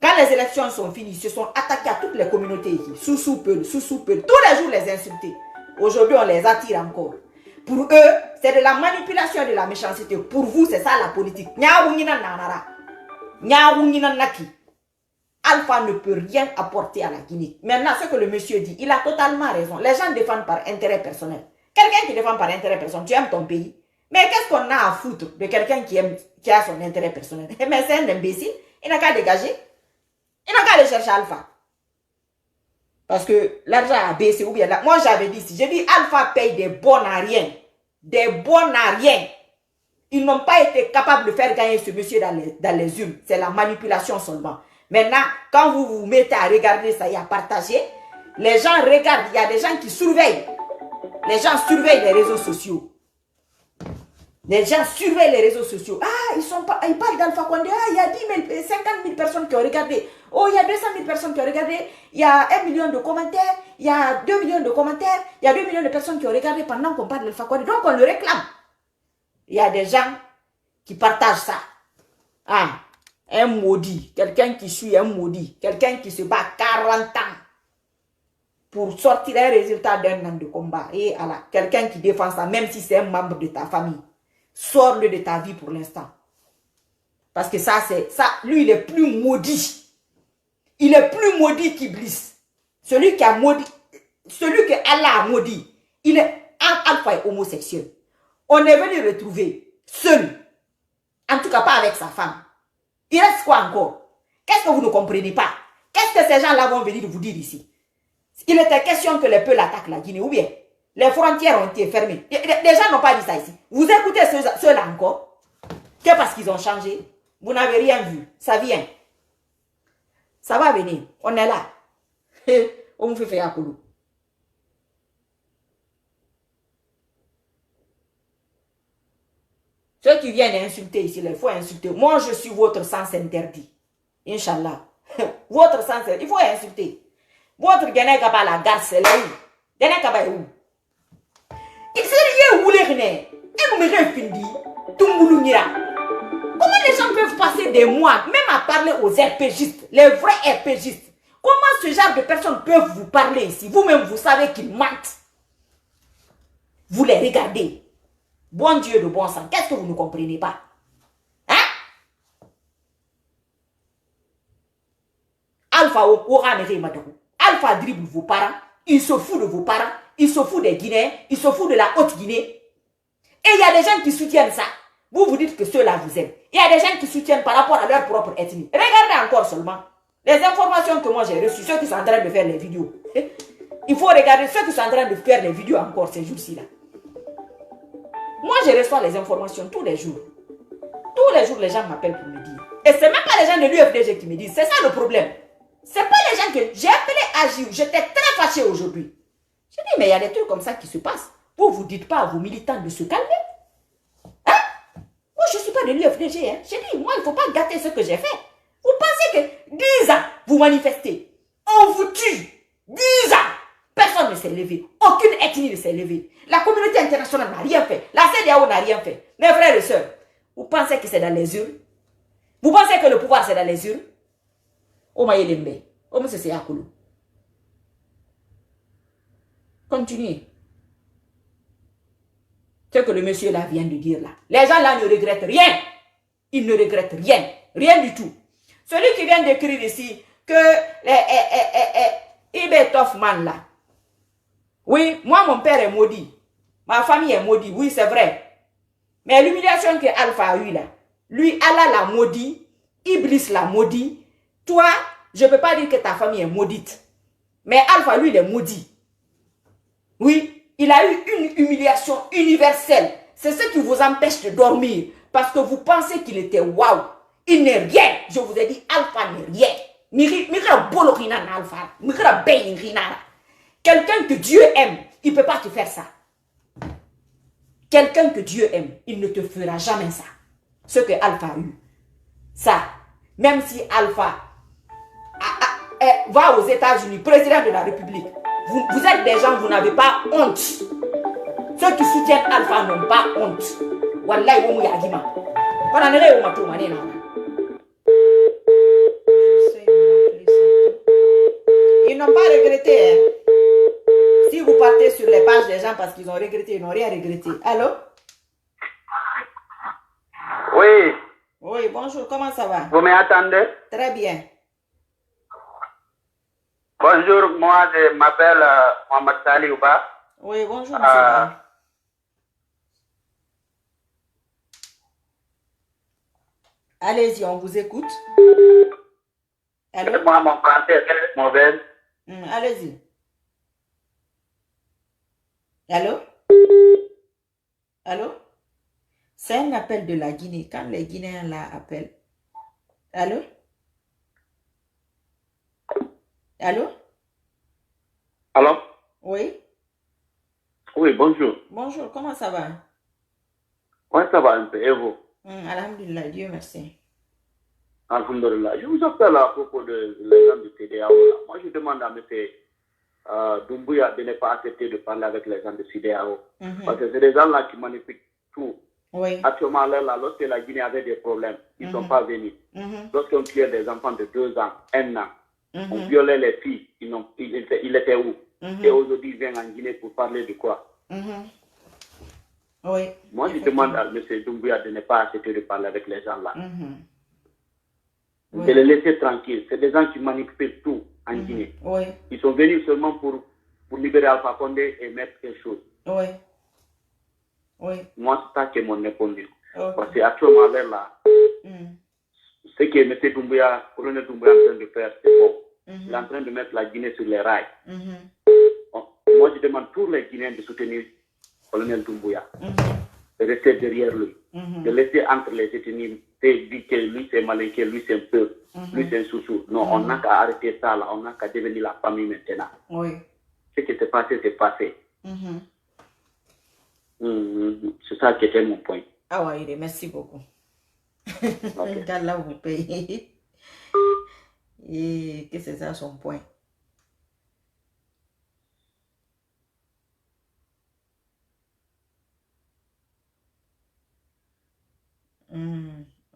Quand les élections sont finies, ils se sont attaqués à toutes les communautés ici. Sous-sous-peul, sous-sous-peul, tous les jours les insulter. Aujourd'hui, on les attire encore. Pour eux, c'est de la manipulation et de la méchanceté. Pour vous, c'est ça la politique. Alpha ne peut rien apporter à la Guinée. Maintenant, ce que le monsieur dit, il a totalement raison. Les gens défendent par intérêt personnel. Quelqu'un qui défend par intérêt personnel, tu aimes ton pays. Mais qu'est-ce qu'on a à foutre de quelqu'un qui a son intérêt personnel? Mais c'est un imbécile. Il n'a qu'à dégager. Il n'a qu'à aller chercher Alpha. Parce que l'argent a baissé ou bien là. Moi, j'avais dit ici, j'ai dit Alpha paye des bons à rien. Des bons à rien. Ils n'ont pas été capables de faire gagner ce monsieur dans les urnes. C'est la manipulation seulement. Maintenant, quand vous vous mettez à regarder ça et à partager, les gens regardent, il y a des gens qui surveillent. Les gens surveillent les réseaux sociaux. Les gens surveillent les réseaux sociaux. Ah, ils parlent d'Alpha Condé. Ah, il y a 10 000, 50 000 personnes qui ont regardé. Oh, il y a 200 000 personnes qui ont regardé. Il y a 1 million de commentaires. Il y a 2 millions de commentaires. Il y a 2 millions de personnes qui ont regardé pendant qu'on parle d'Alpha Condé. Donc, on le réclame. Il y a des gens qui partagent ça. Ah, un maudit. Quelqu'un qui suit un maudit. Quelqu'un qui se bat 40 ans pour sortir un résultat d'un an de combat. Et voilà, quelqu'un qui défend ça, même si c'est un membre de ta famille. Sors-le de ta vie pour l'instant. Parce que ça, lui, il est plus maudit. Il est plus maudit qu'Iblis. Celui qui a maudit, celui que Allah a maudit, il est Alpha est homosexuel. On est venu le retrouver seul. En tout cas, pas avec sa femme. Il reste quoi encore? Qu'est-ce que vous ne comprenez pas? Qu'est-ce que ces gens-là vont venir vous dire ici? Il était question que les peuples attaquent la Guinée, ou bien les frontières ont été fermées. Les gens n'ont pas dit ça ici. Vous écoutez ceux-là encore? C'est parce qu'ils ont changé. Vous n'avez rien vu. Ça vient. Ça va venir. On est là. On vous fait faire un coup. Ceux qui viennent insulter ici, il faut insulter. Moi, je suis votre sens interdit. Inch'Allah. Votre sens interdit. Il faut insulter. Votre Guinée Kaba la garce, c'est là où? Guinée Kaba est où? Il s'est lié où les Guinéens? Et vous me répondez, Tumboulunira. Comment les gens peuvent passer des mois, même à parler aux RPGistes, les vrais RPGistes? Comment ce genre de personnes peuvent vous parler ici? Vous-même, vous savez qu'ils mentent. Vous les regardez. Bon Dieu de bon sang, qu'est-ce que vous ne comprenez pas? Hein? Alpha aura Alpha dribble vos parents, il se fout de vos parents, il se fout des Guinéens, il se fout de la Haute-Guinée. Et il y a des gens qui soutiennent ça. Vous vous dites que ceux-là vous aiment. Il y a des gens qui soutiennent par rapport à leur propre ethnie. Regardez encore seulement les informations que moi j'ai reçues, ceux qui sont en train de faire les vidéos. Il faut regarder ceux qui sont en train de faire les vidéos encore ces jours-ci là. Moi je reçois les informations tous les jours. Tous les jours les gens m'appellent pour me dire. Et c'est même pas les gens de l'UFDG qui me disent. C'est ça le problème. C'est pas les gens que j'ai appelé à Gio. J'étais très fâché aujourd'hui. J'ai dit mais il y a des trucs comme ça qui se passent. Vous dites pas à vos militants de se calmer. Hein? Moi je ne suis pas de l'UFDG. Hein? J'ai dit moi il ne faut pas gâter ce que j'ai fait. Vous pensez que 10 ans vous manifestez. On vous tue. 10 ans. Personne ne s'est levé. Aucune ethnie ne s'est levée. La communauté internationale n'a rien fait. La CEDEAO n'a rien fait. Mes frères et sœurs, vous pensez que c'est dans les urnes? Vous pensez que le pouvoir c'est dans les urnes? Omayelembe. Omsese-Yakulu. Continuez. Ce que le monsieur là vient de dire là. Les gens là ne regrettent rien. Ils ne regrettent rien. Rien du tout. Celui qui vient d'écrire ici que Ibet Hoffman là. Oui, moi mon père est maudit. Ma famille est maudite. Oui, c'est vrai. Mais l'humiliation que Alpha a eu là, lui, Allah l'a maudit. Iblis l'a maudit. Toi, je ne peux pas dire que ta famille est maudite. Mais Alpha, lui, il est maudit. Oui, il a eu une humiliation universelle. C'est ce qui vous empêche de dormir. Parce que vous pensez qu'il était waouh. Il n'est rien. Je vous ai dit, Alpha n'est rien. Quelqu'un que Dieu aime, il ne peut pas te faire ça. Quelqu'un que Dieu aime, il ne te fera jamais ça. Ce que Alpha a eu. Ça, même si Alpha va aux États-Unis, président de la République, vous êtes des gens, vous n'avez pas honte. Ceux qui soutiennent Alpha n'ont pas honte. Wallahi, womu yagima. Ils n'ont pas regretté. Hein. Si vous partez sur les pages des gens parce qu'ils ont regretté, ils n'ont rien regretté. Allô? Oui. Oui, bonjour, comment ça va? Vous m'attendez? Très bien. Bonjour, moi je m'appelle Mohamed Saliouba. Oui, bonjour, monsieur. Allez-y, on vous écoute. Allô? Moi, mon français est très mauvais. Allez-y. Allô? Allô? C'est un appel de la Guinée. Quand les Guinéens là appellent. Allô? Allô? Allô? Oui? Oui, bonjour. Bonjour, comment ça va? Oui, ça va un peu, et vous? Alhamdulillah, Dieu merci. Alhamdulillah. Je vous appelle à propos de l'exemple de CEDEAO. Moi, je demande à M. Doumbouya de ne pas accepter de parler avec les gens de CEDEAO. Parce que c'est des gens-là qui manipulent tout. Oui. Actuellement, là, lorsque la Guinée avait des problèmes, ils ne sont pas venus. Lorsqu'on tuait des enfants de 2 ans, 1 an, on violait les filles, ils étaient où? Et aujourd'hui, ils viennent en Guinée pour parler de quoi? Oui. Moi, je demande à M. Doumbouya de ne pas accepter de parler avec les gens là. Oui. De les laisser tranquilles. C'est des gens qui manipulent tout en Guinée. Oui. Ils sont venus seulement pour libérer Alpha Condé et mettre quelque chose. Oui. Oui. Moi, c'est ça qui est mon répondu. Okay. Parce qu'actuellement, là, ce que M. Doumbouya, colonel Doumbouya est en train de faire, c'est bon. Il est en train de mettre la Guinée sur les rails. Bon, moi, je demande tous les Guinéens de soutenir colonel Doumbouya. De rester derrière lui. De laisser entre les ethnies, dire que lui c'est malin, que lui c'est un peu, lui c'est un sous-sous. Non, on n'a qu'à arrêter ça là, on n'a qu'à devenir la famille maintenant. Oui. Ce qui s'est passé, c'est passé. C'est ça qui était mon point. Ah ouais, merci beaucoup. Okay. Qu'Allah vous paye. Et que c'est ça son point.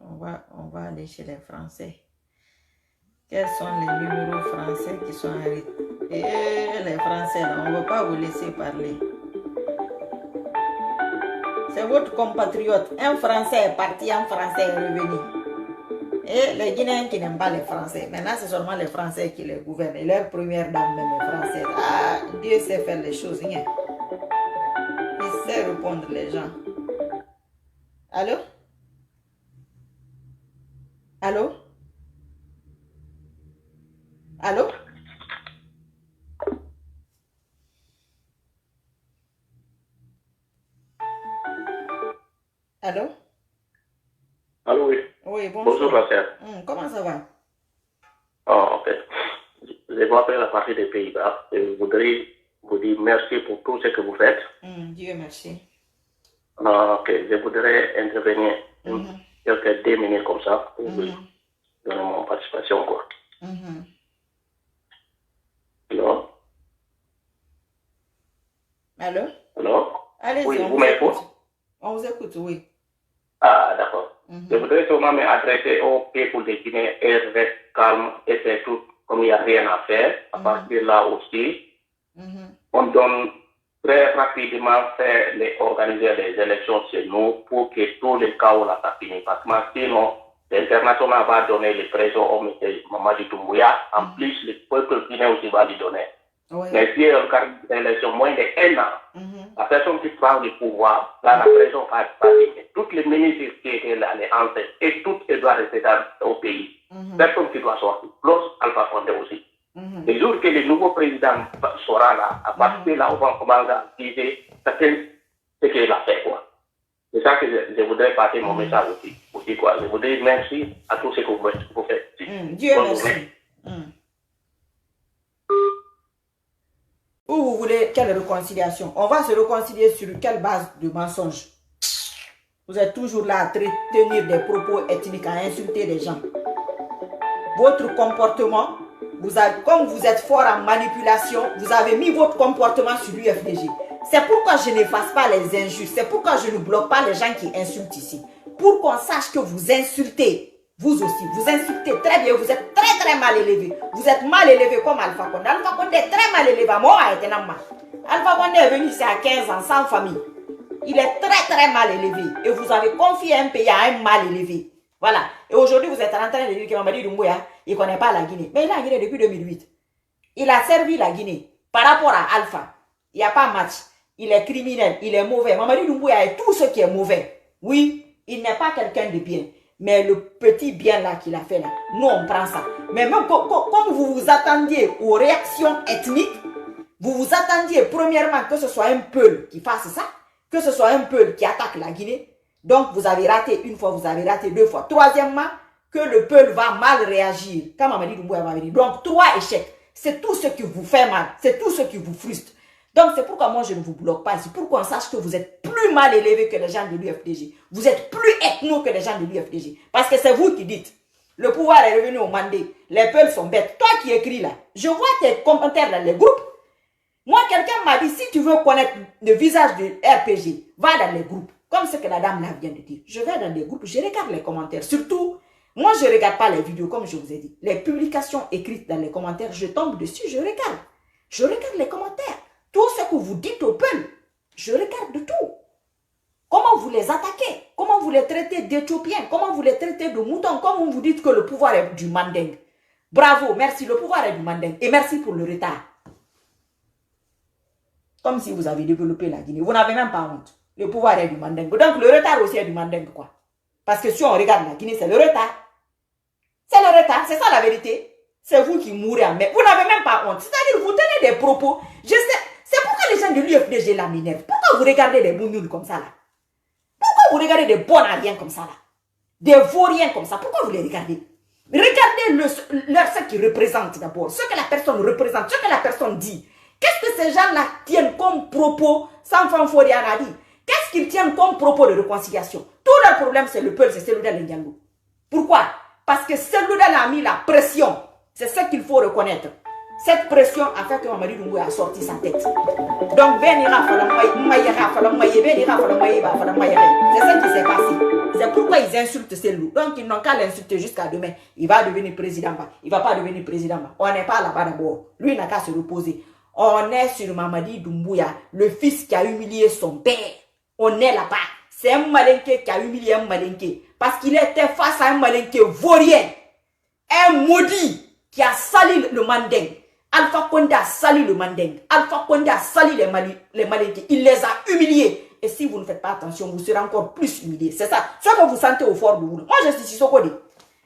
On va aller chez les Français. Quels sont les numéros français qui sont arrêtés? Les Français, là, on ne veut pas vous laisser parler. C'est votre compatriote. Un Français est parti, un Français est revenu. Et les Guinéens qui n'aiment pas les Français. Maintenant, c'est seulement les Français qui les gouvernent. Et leur première dame, même les Français. Ah, Dieu sait faire les choses. Hein. Il sait répondre les gens. Allô? Allô? Allô? Allô? Allô, oui. Oui, bonjour. Bonjour, la sœur. Comment ça va? Oh, ok. Je vous appelle à partir des Pays-Bas. Je voudrais vous dire merci pour tout ce que vous faites. Dieu merci. Ok, je voudrais intervenir quelques 2 minutes comme ça pour vous donner mon participation, quoi. Allô? Allô? Allô? Allez-y, oui, on vous vous écoute. m'écoutez? On vous écoute, oui. Ah, d'accord. Je voudrais seulement m'adresser au peuple de Guinée et rester calme et c'est tout, comme il n'y a rien à faire. À partir de là aussi, on donne très rapidement organiser les élections chez nous pour que tous les chaos là finissent. Parce que sinon, l'international va donner les présents au Mamadi Doumbouya. En plus, le peuple guinéen aussi va lui donner. Oui. Mais si on regarde l'élection moins de 1 an, la personne qui prend le pouvoir, là, la prison va passer. Toutes les ministres qui étaient là, les anciens, et toutes doivent rester au pays. Personne qui doit sortir. Plus Alpha Condé aussi. Le jour que le nouveau président sera là, à partir de là, on va commencer à dire ce qu'il a fait, quoi. C'est ça que je voudrais passer mon message aussi, quoi. Je voudrais merci à tous ceux que vous faites. Dieu merci. Où vous voulez quelle réconciliation? On va se réconcilier sur quelle base de mensonges? Vous êtes toujours là à tenir des propos ethniques, à insulter les gens. Votre comportement, comme vous êtes fort en manipulation, vous avez mis votre comportement sur l'UFDG. C'est pourquoi je n'efface pas les injures. C'est pourquoi je ne bloque pas les gens qui insultent ici. Pour qu'on sache que vous insultez. Vous aussi, vous insultez très bien, vous êtes très très mal élevé. Vous êtes mal élevé comme Alpha Condé. Alpha Condé est très mal élevé. Moi, Alpha Condé est venu ici à 15 ans, sans famille. Il est très très mal élevé. Et vous avez confié un pays à un mal élevé. Voilà. Et aujourd'hui, vous êtes en train de dire que Mamadi Doumbouya, il ne connaît pas la Guinée. Mais il a Guinée depuis 2008. Il a servi la Guinée. Par rapport à Alpha, il n'y a pas match. Il est criminel, il est mauvais. Mamadi Doumbouya est tout ce qui est mauvais. Oui, il n'est pas quelqu'un de bien. Mais le petit bien là qu'il a fait là, nous on prend ça. Mais même comme vous vous attendiez aux réactions ethniques, vous vous attendiez premièrement que ce soit un peuple qui fasse ça, que ce soit un peuple qui attaque la Guinée. Donc vous avez raté une fois, vous avez raté 2 fois. Troisièmement, que le peuple va mal réagir. Quand Mamadi Doumbouya va venir. Donc 3 échecs. C'est tout ce qui vous fait mal. C'est tout ce qui vous frustre. Donc c'est pourquoi moi je ne vous bloque pas ici. Pour qu'on sache que vous êtes plus mal élevé que les gens de l'UFDG. Vous êtes plus ethno que les gens de l'UFDG. Parce que c'est vous qui dites. Le pouvoir est revenu au Mandé. Les peuples sont bêtes. Toi qui écris là, je vois tes commentaires dans les groupes. Moi, quelqu'un m'a dit, si tu veux connaître le visage du RPG, va dans les groupes. Comme ce que la dame là vient de dire. Je vais dans les groupes, je regarde les commentaires. Surtout, moi je ne regarde pas les vidéos comme je vous ai dit. Les publications écrites dans les commentaires, je tombe dessus, je regarde. Je regarde les commentaires. Tout ce que vous dites au peuple, je regarde de tout. Comment vous les attaquez? Comment vous les traitez d'Éthiopiens? Comment vous les traitez de moutons? Comment vous dites que le pouvoir est du Manding? Bravo, merci, le pouvoir est du Manding. Et merci pour le retard. Comme si vous avez développé la Guinée. Vous n'avez même pas honte. Le pouvoir est du Manding. Donc le retard aussi est du Manding, quoi. Parce que si on regarde la Guinée, c'est le retard. C'est le retard, c'est ça la vérité. C'est vous qui mourrez en mer. Vous n'avez même pas honte. C'est-à-dire, vous tenez des propos. Je sais, c'est pourquoi les gens de l'UFDG là m'énervent. Pourquoi vous regardez des bougnoul comme ça là? Pourquoi vous regardez des bonariens comme ça là? Des vauriens comme ça? Pourquoi vous les regardez? Regardez ce qu'ils représentent d'abord. Ce que la personne représente, ce que la personne dit. Qu'est-ce que ces gens-là tiennent comme propos sans fanforian a dit? Qu'est-ce qu'ils tiennent comme propos de réconciliation? Tout leur problème, c'est le peuple, c'est celui de l'Indiango. Pourquoi? Parce que celui là a mis la pression. C'est ce qu'il faut reconnaître. Cette pression a fait que Mamadi Doumbouya a sorti sa tête. Donc, c'est ce qui s'est passé. C'est pourquoi ils insultent ces loups. Donc, ils n'ont qu'à l'insulter jusqu'à demain. Il va devenir président. Il ne va pas devenir président. On n'est pas là-bas d'abord. Lui, il n'a qu'à se reposer. On est sur Mamadi Doumbouya, le fils qui a humilié son père. On est là-bas. c'est un malinqué qui a humilié un malinqué. Parce qu'il était face à un malinqué vaurien. Un maudit qui a sali le manding. Alpha Condé a sali le manding. Alpha Condé a sali les malinqués. Il les a humiliés. Et si vous ne faites pas attention, vous serez encore plus humiliés. C'est ça. Ce que vous sentez au fort de vous. Moi, je suis Sissoko Dé.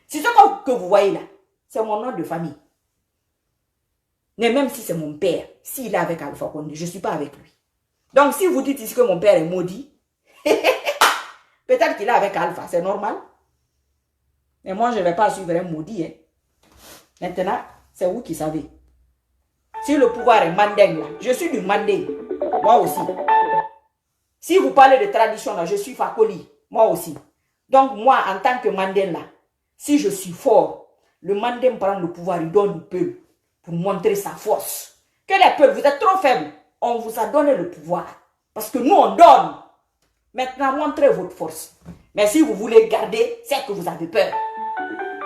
Sissoko que vous voyez là, c'est mon nom de famille. Mais même si c'est mon père, s'il est avec Alpha Condé, je ne suis pas avec lui. Donc, si vous dites ici que mon père est maudit, peut-être qu'il est avec Alpha, c'est normal. Mais moi, je ne vais pas suivre un maudit. Hein. Maintenant, c'est vous qui savez. Si le pouvoir est manding là, je suis du manding. Moi aussi. Si vous parlez de tradition là, je suis Fakoli. Moi aussi. Donc, moi, en tant que manding là, si je suis fort, le manding prend le pouvoir, il donne du peuple pour montrer sa force. Que les peuples, vous êtes trop faibles. On vous a donné le pouvoir. Parce que nous, on donne. Maintenant, montrez votre force. Mais si vous voulez garder, c'est que vous avez peur.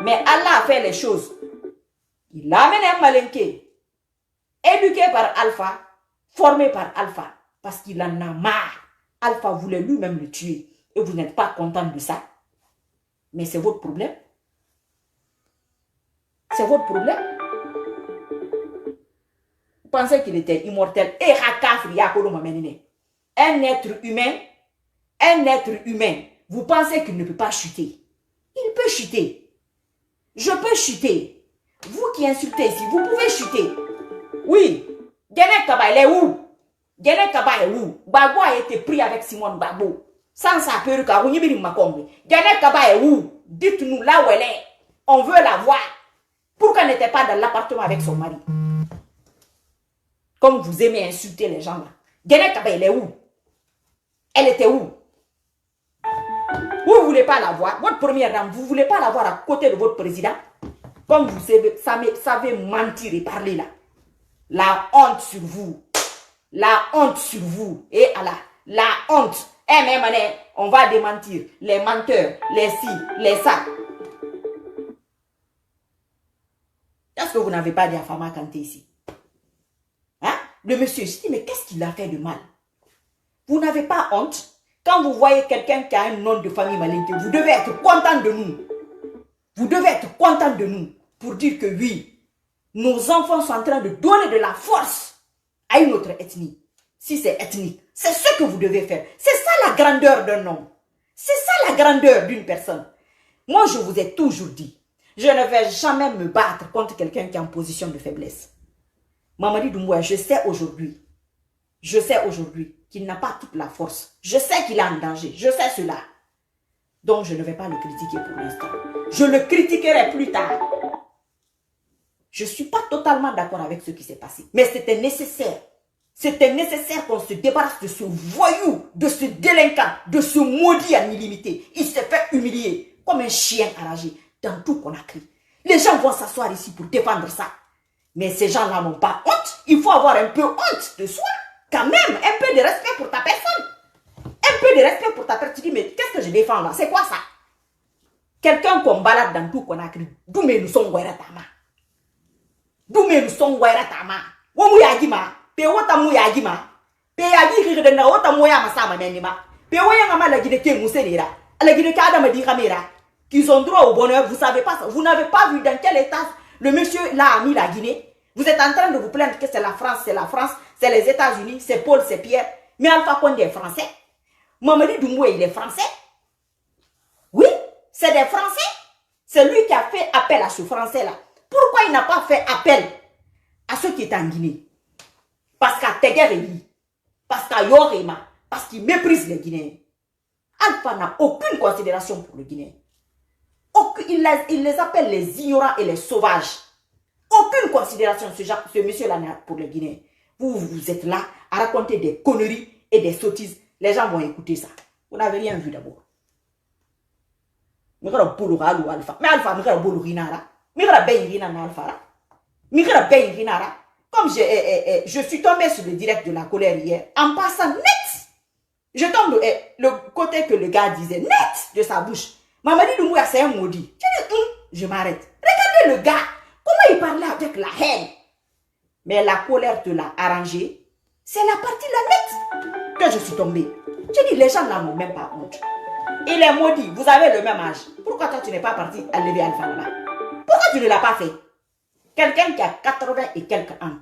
Mais Allah a fait les choses. Il a amené un malinqué, éduqué par Alpha, formé par Alpha, parce qu'il en a marre. Alpha voulait lui-même le tuer. Et vous n'êtes pas content de ça. Mais c'est votre problème. C'est votre problème. Vous pensez qu'il était immortel. Un être humain, vous pensez qu'il ne peut pas chuter. Il peut chuter. Je peux chuter. Vous qui insultez ici, vous pouvez chuter. Oui. Gene Kaba, il est où? Gene Kaba est où? Gbagbo a été pris avec Simone Gbagbo. Sans sa perruque, Gene Kaba est où? Dites-nous là où elle est. On veut la voir. Pourquoi elle n'était pas dans l'appartement avec son mari? Comme vous aimez insulter les gens là. Gene Kaba, elle est où? Elle était où? Vous ne voulez pas la voir. Votre première dame, vous ne voulez pas la voir à côté de votre président. Comme vous savez mentir et parler là. La honte sur vous. La honte sur vous. Et Allah, la honte. Eh même année, on va démentir. Les menteurs, les ci, les ça. Est-ce que vous n'avez pas dit à Fama Kanté ici? Hein? Le monsieur, je dis, mais qu'est-ce qu'il a fait de mal? Vous n'avez pas honte? Quand vous voyez quelqu'un qui a un nom de famille malinqué, vous devez être content de nous. Vous devez être content de nous pour dire que oui, nos enfants sont en train de donner de la force à une autre ethnie. Si c'est ethnique, c'est ce que vous devez faire. C'est ça la grandeur d'un homme. C'est ça la grandeur d'une personne. Moi, je vous ai toujours dit, je ne vais jamais me battre contre quelqu'un qui est en position de faiblesse. Mamadi Doumbouya, je sais aujourd'hui qu'il n'a pas toute la force. Je sais qu'il est en danger. Je sais cela. Donc, je ne vais pas le critiquer pour l'instant. Je le critiquerai plus tard. Je ne suis pas totalement d'accord avec ce qui s'est passé. Mais c'était nécessaire. C'était nécessaire qu'on se débarrasse de ce voyou, de ce délinquant, de ce maudit en illimité. Il s'est fait humilier comme un chien enragé dans tout Conakry. Les gens vont s'asseoir ici pour défendre ça. Mais ces gens-là n'ont pas honte. Il faut avoir un peu honte de soi. Quand même, un peu de respect pour ta personne. Un peu de respect pour ta personne. Tu dis, mais qu'est-ce que je défends là? C'est quoi ça? Quelqu'un qu'on balade dans tout Conakry. D'où nous sommes Wairatama. D'où nous sommes Wairatama. Womu yagima. Pe wota mu yagima. Pe yagi kirena wota mu ya masama menima. Pe woya ngama la gide ke muselira. La gide ka adama di kamera. Qu'ils ont droit au bonheur. Vous savez pas ça. Vous n'avez pas vu dans quel état le monsieur là a mis la Guinée. Vous êtes en train de vous plaindre que c'est la France, c'est les États-Unis, c'est Paul, c'est Pierre. Mais Alpha Condé est français. Mamadi Doumbouya, il est français. Oui, c'est des Français. C'est lui qui a fait appel à ce Français-là. Pourquoi il n'a pas fait appel à ceux qui étaient en Guinée? Parce qu'à Teguereli, parce qu'à Yorema, parce qu'il méprise les Guinéens. Alpha n'a aucune considération pour les Guinéens. Il les appelle les ignorants et les sauvages. Aucune considération ce monsieur-là pour les Guinéens. Vous êtes là à raconter des conneries et des sottises. Les gens vont écouter ça. Vous n'avez rien vu d'abord. Mais Alpha, comme je suis tombé sur le direct de la colère hier, en passant net, je tombe le côté que le gars disait net de sa bouche. Mamadi Doumbouya, c'est un maudit. Je m'arrête. Regardez le gars. Comment il parlait avec la haine? Mais la colère te l'a arrangé. C'est la partie la nette que je suis tombée. Je dis, les gens là n'ont même pas honte. Il est maudit, vous avez le même âge. Pourquoi toi tu n'es pas parti à lever Alpha là-bas? Pourquoi tu ne l'as pas fait? Quelqu'un qui a 80 et quelques ans.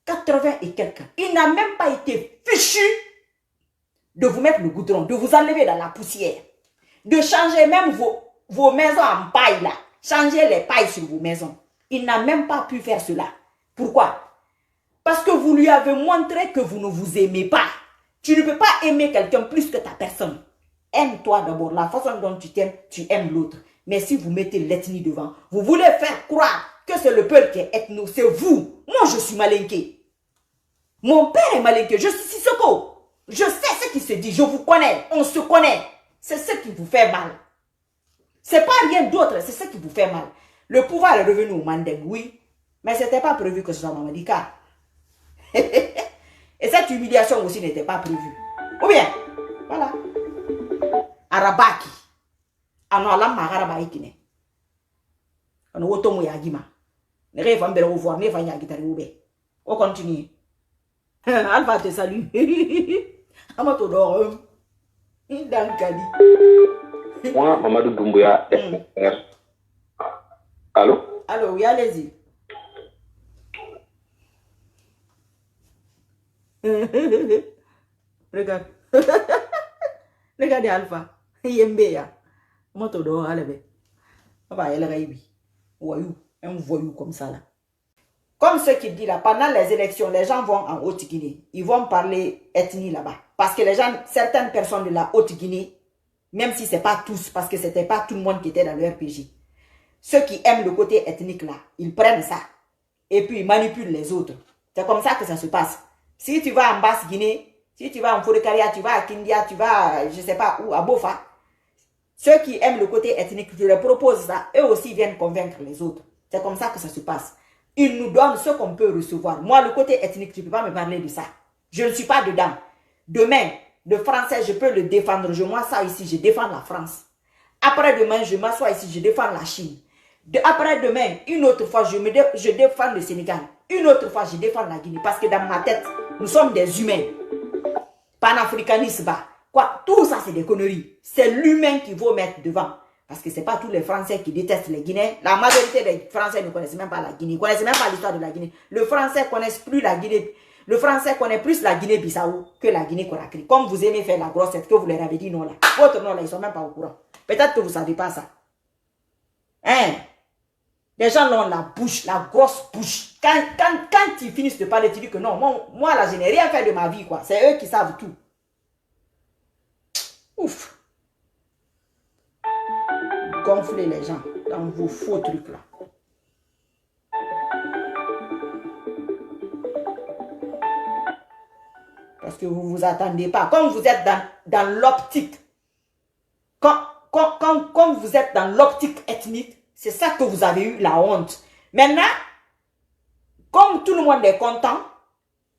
80 et quelques ans. Il n'a même pas été fichu de vous mettre le goudron, de vous enlever dans la poussière, de changer même vos maisons en paille là. Changer les pailles sur vos maisons. Il n'a même pas pu faire cela. Pourquoi? Parce que vous lui avez montré que vous ne vous aimez pas. Tu ne peux pas aimer quelqu'un plus que ta personne. Aime-toi d'abord. La façon dont tu t'aimes, tu aimes l'autre. Mais si vous mettez l'ethnie devant, vous voulez faire croire que c'est le peuple qui est ethno. C'est vous. Moi, je suis malinqué. Mon père est malinqué. Je suis Sissoko. Je sais ce qui se dit. Je vous connais. On se connaît. C'est ce qui vous fait mal. C'est pas rien d'autre. C'est ce qui vous fait mal. Le pouvoir est revenu au Mandeng, oui. Mais ce n'était pas prévu que ce soit Mamadika. Et cette humiliation aussi n'était pas prévue. Ou bien, voilà. Arabaki. Ano alam magaraba ikine. Ano wotomo yagima. Ne rêve en belle voir, ne va yagitari oube. On continue. Alpha te salue. Amato dor. Dankali. Moi, Mamadou Doumbouya, SR. Allô? Allô, oui, allez-y. Regarde. Regardez Alpha. Yembeya. Moto do alebe. Papa, elle raibi. Voyou. Un voyou comme ça là. Comme ce qu'il dit là, pendant les élections, les gens vont en Haute-Guinée. Ils vont parler ethnie là-bas. Parce que les gens, certaines personnes de la Haute-Guinée, même si ce n'est pas tous, parce que ce n'était pas tout le monde qui était dans le RPG. Ceux qui aiment le côté ethnique là, ils prennent ça. Et puis ils manipulent les autres. C'est comme ça que ça se passe. Si tu vas en Basse-Guinée, si tu vas en Fourekaria, tu vas à Kindia, tu vas, je ne sais pas où, à Bofa. Ceux qui aiment le côté ethnique, je leur propose ça. Eux aussi viennent convaincre les autres. C'est comme ça que ça se passe. Ils nous donnent ce qu'on peut recevoir. Moi, le côté ethnique, tu ne peux pas me parler de ça. Je ne suis pas dedans. Demain, le français, je peux le défendre. Je m'assois ici, je défends la France. Après-demain, je m'assois ici, je défends la Chine. Après-demain, une autre fois, je défends le Sénégal. Une autre fois, je défends la Guinée. Parce que dans ma tête, nous sommes des humains. Panafricanisme, quoi, tout ça, c'est des conneries. C'est l'humain qu'il faut mettre devant. Parce que ce n'est pas tous les Français qui détestent les Guinéens. La majorité des Français ne connaissent même pas la Guinée. Ils ne connaissent même pas l'histoire de la Guinée. Le Français connaît plus la Guinée. Le Français connaît plus la Guinée-Bissau que la Guinée-Conakry. Comme vous aimez faire la grossette, que vous leur avez dit non là. Votre nom là, ils ne sont même pas au courant. Peut-être que vous ne savez pas ça. Hein? Les gens ont la bouche, la grosse bouche. Quand ils finissent de parler, tu dis que non, moi là, je n'ai rien fait de ma vie, quoi. C'est eux qui savent tout. Ouf. Gonfler les gens dans vos faux trucs là. Parce que vous ne vous attendez pas. Comme vous êtes dans l'optique, comme vous êtes dans l'optique ethnique, c'est ça que vous avez eu la honte. Maintenant, comme tout le monde est content,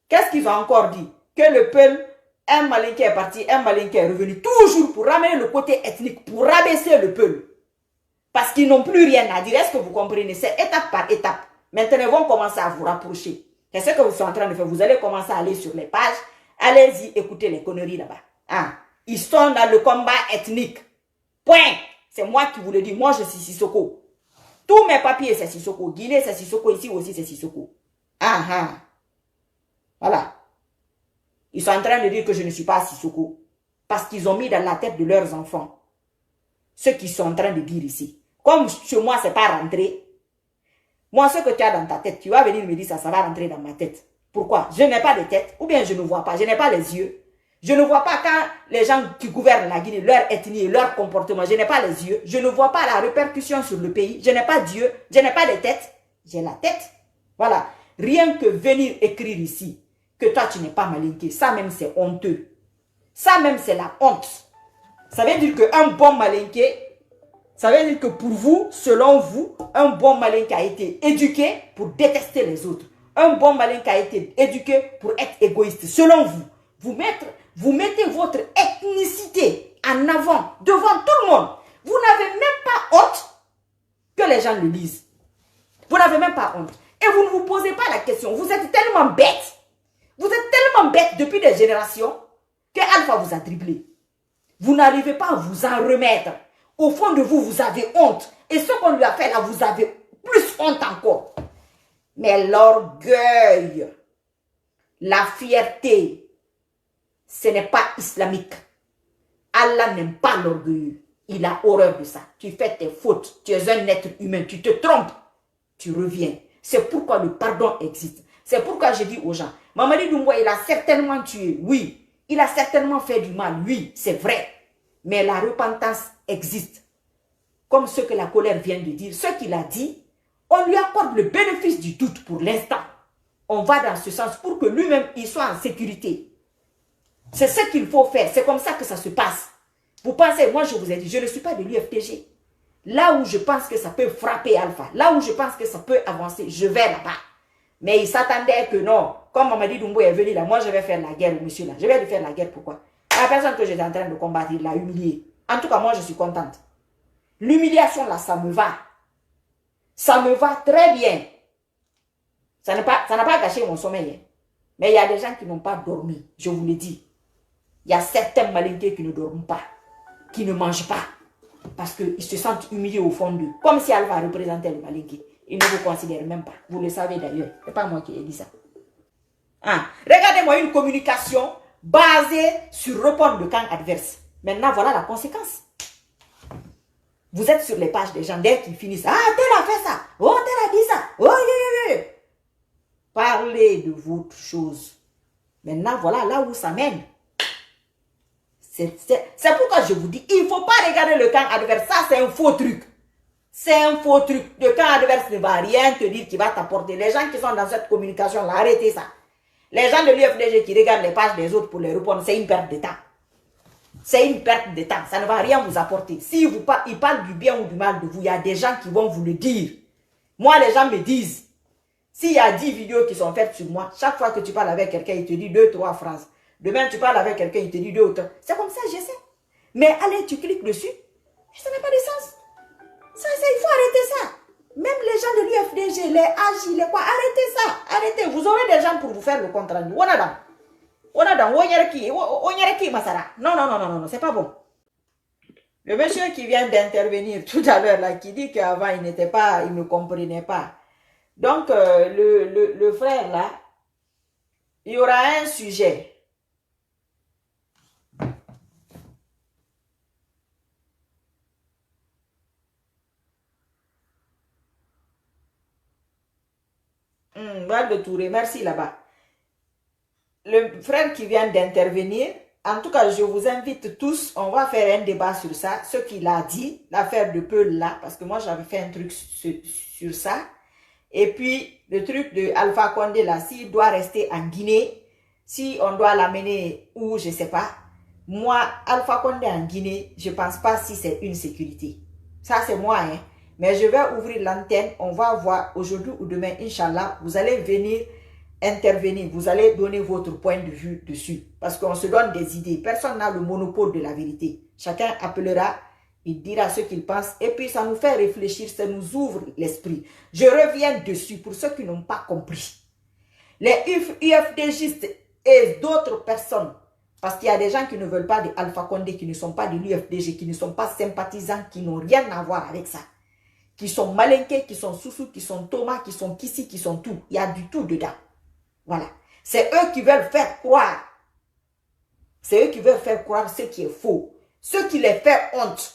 qu'est-ce qu'ils ont encore dit? Que le peuple, un Malinké est parti, un Malinké est revenu, toujours pour ramener le côté ethnique, pour rabaisser le peuple. Parce qu'ils n'ont plus rien à dire. Est-ce que vous comprenez? C'est étape par étape. Maintenant, ils vont commencer à vous rapprocher. C'est ce que vous êtes en train de faire. Vous allez commencer à aller sur les pages. Allez-y, écoutez les conneries là-bas. Ah, ils sont dans le combat ethnique. Point. C'est moi qui vous le dis. Moi, je suis Sissoko. Tous mes papiers, c'est Sissoko. Guinée, c'est Sissoko. Ici aussi, c'est Sissoko. Ah, ah. Voilà. Ils sont en train de dire que je ne suis pas Sissoko. Parce qu'ils ont mis dans la tête de leurs enfants ce qu'ils sont en train de dire ici. Comme chez moi, ce n'est pas rentré. Moi, ce que tu as dans ta tête, tu vas venir me dire ça, ça va rentrer dans ma tête. Pourquoi? Je n'ai pas de tête, ou bien je ne vois pas, je n'ai pas les yeux. Je ne vois pas quand les gens qui gouvernent la Guinée, leur ethnie, leur comportement, je n'ai pas les yeux. Je ne vois pas la répercussion sur le pays. Je n'ai pas d'yeux, je n'ai pas de tête. J'ai la tête. Voilà. Rien que venir écrire ici que toi, tu n'es pas malinqué, ça même c'est honteux. Ça même c'est la honte. Ça veut dire qu'un bon malinqué, ça veut dire que pour vous, selon vous, un bon malinqué a été éduqué pour détester les autres. Un bon malinqué a été éduqué pour être égoïste. Selon vous, vous mettez votre ethnicité en avant, devant tout le monde. Vous n'avez même pas honte que les gens le lisent. Vous n'avez même pas honte. Et vous ne vous posez pas la question. Vous êtes tellement bête. Vous êtes tellement bête depuis des générations. que Alpha vous a dribblé. Vous n'arrivez pas à vous en remettre. Au fond de vous, vous avez honte. Et ce qu'on lui a fait là, vous avez plus honte encore. Mais l'orgueil, la fierté, ce n'est pas islamique. Allah n'aime pas l'orgueil. Il a horreur de ça. Tu fais tes fautes. Tu es un être humain. Tu te trompes. Tu reviens. C'est pourquoi le pardon existe. C'est pourquoi je dis aux gens, Mamadi Doumbouya, il a certainement tué. Oui. Il a certainement fait du mal. Oui, c'est vrai. Mais la repentance existe. Comme ce que la colère vient de dire. Ce qu'il a dit, on lui accorde le bénéfice du doute pour l'instant. On va dans ce sens pour que lui-même, il soit en sécurité. C'est ce qu'il faut faire. C'est comme ça que ça se passe. Vous pensez, moi je vous ai dit, je ne suis pas de l'UFDG. Là où je pense que ça peut frapper Alpha, là où je pense que ça peut avancer, je vais là-bas. Mais il s'attendait que non. Comme Mamadi Doumbouya est venu là, moi je vais faire la guerre au monsieur là. Je vais lui faire la guerre, pourquoi? La personne que j'étais en train de combattre, il l'a humilié. En tout cas, moi je suis contente. L'humiliation là, ça me va. Ça me va très bien. Ça n'a pas gâché mon sommeil. Hein. Mais il y a des gens qui n'ont pas dormi, je vous le dis. Il y a certains malinqués qui ne dorment pas, qui ne mangent pas, parce qu'ils se sentent humiliés au fond d'eux, comme si Alpha représentait le malinqué. Ils ne vous considèrent même pas. Vous le savez d'ailleurs. Ce n'est pas moi qui ai dit ça. Ah, regardez-moi une communication basée sur répondre le camp adverse. Maintenant, voilà la conséquence. Vous êtes sur les pages des gens, dès qu'ils finissent. Ah, tel a fait ça. Oh, tel a dit ça. Oh, yeah. Parlez de votre chose. Maintenant, voilà là où ça mène. C'est pourquoi je vous dis, il ne faut pas regarder le camp adverse. Ça, c'est un faux truc. C'est un faux truc. Le camp adverse ne va rien te dire qui va t'apporter. Les gens qui sont dans cette communication-là, arrêtez ça. Les gens de l'UFDG qui regardent les pages des autres pour les répondre, c'est une perte de temps. C'est une perte de temps. Ça ne va rien vous apporter. Si ils parlent du bien ou du mal de vous, il y a des gens qui vont vous le dire. Moi, les gens me disent, s'il y a 10 vidéos qui sont faites sur moi, chaque fois que tu parles avec quelqu'un, il te dit 2-3 phrases. Demain, tu parles avec quelqu'un, il te dit 2 ou 3. C'est comme ça, je sais. Mais allez, tu cliques dessus. Ça n'a pas de sens. Ça, il faut arrêter ça. Même les gens de l'UFDG, les AJ, les quoi, arrêtez ça. Arrêtez. Vous aurez des gens pour vous faire le compte rendu. On a Masara. Non, c'est pas bon. Le monsieur qui vient d'intervenir tout à l'heure, là, qui dit qu'avant, il ne comprenait pas. Donc, le frère, là, il y aura un sujet. Val de Touré, merci là-bas. Le frère qui vient d'intervenir, en tout cas, je vous invite tous, on va faire un débat sur ça, ce qu'il a dit, l'affaire de Peul là, parce que moi j'avais fait un truc sur ça. Et puis, le truc de Alpha Condé là, s'il doit rester en Guinée, si on doit l'amener où, je ne sais pas. Moi, Alpha Condé en Guinée, je ne pense pas si c'est une sécurité. Ça, c'est moi, hein. Mais je vais ouvrir l'antenne, on va voir aujourd'hui ou demain, Inch'Allah, vous allez venir intervenir, vous allez donner votre point de vue dessus. Parce qu'on se donne des idées. Personne n'a le monopole de la vérité. Chacun appellera, il dira ce qu'il pense. Et puis ça nous fait réfléchir, ça nous ouvre l'esprit. Je reviens dessus pour ceux qui n'ont pas compris. Les UFDgistes et d'autres personnes, parce qu'il y a des gens qui ne veulent pas de Alpha Condé, qui ne sont pas de l'UFDG, qui ne sont pas sympathisants, qui n'ont rien à voir avec ça. Qui sont malinqués, qui sont Soussou, qui sont Thomas, qui sont Kissi, qui sont tout. Il y a du tout dedans. Voilà. C'est eux qui veulent faire croire. C'est eux qui veulent faire croire ce qui est faux. Ce qui les fait honte.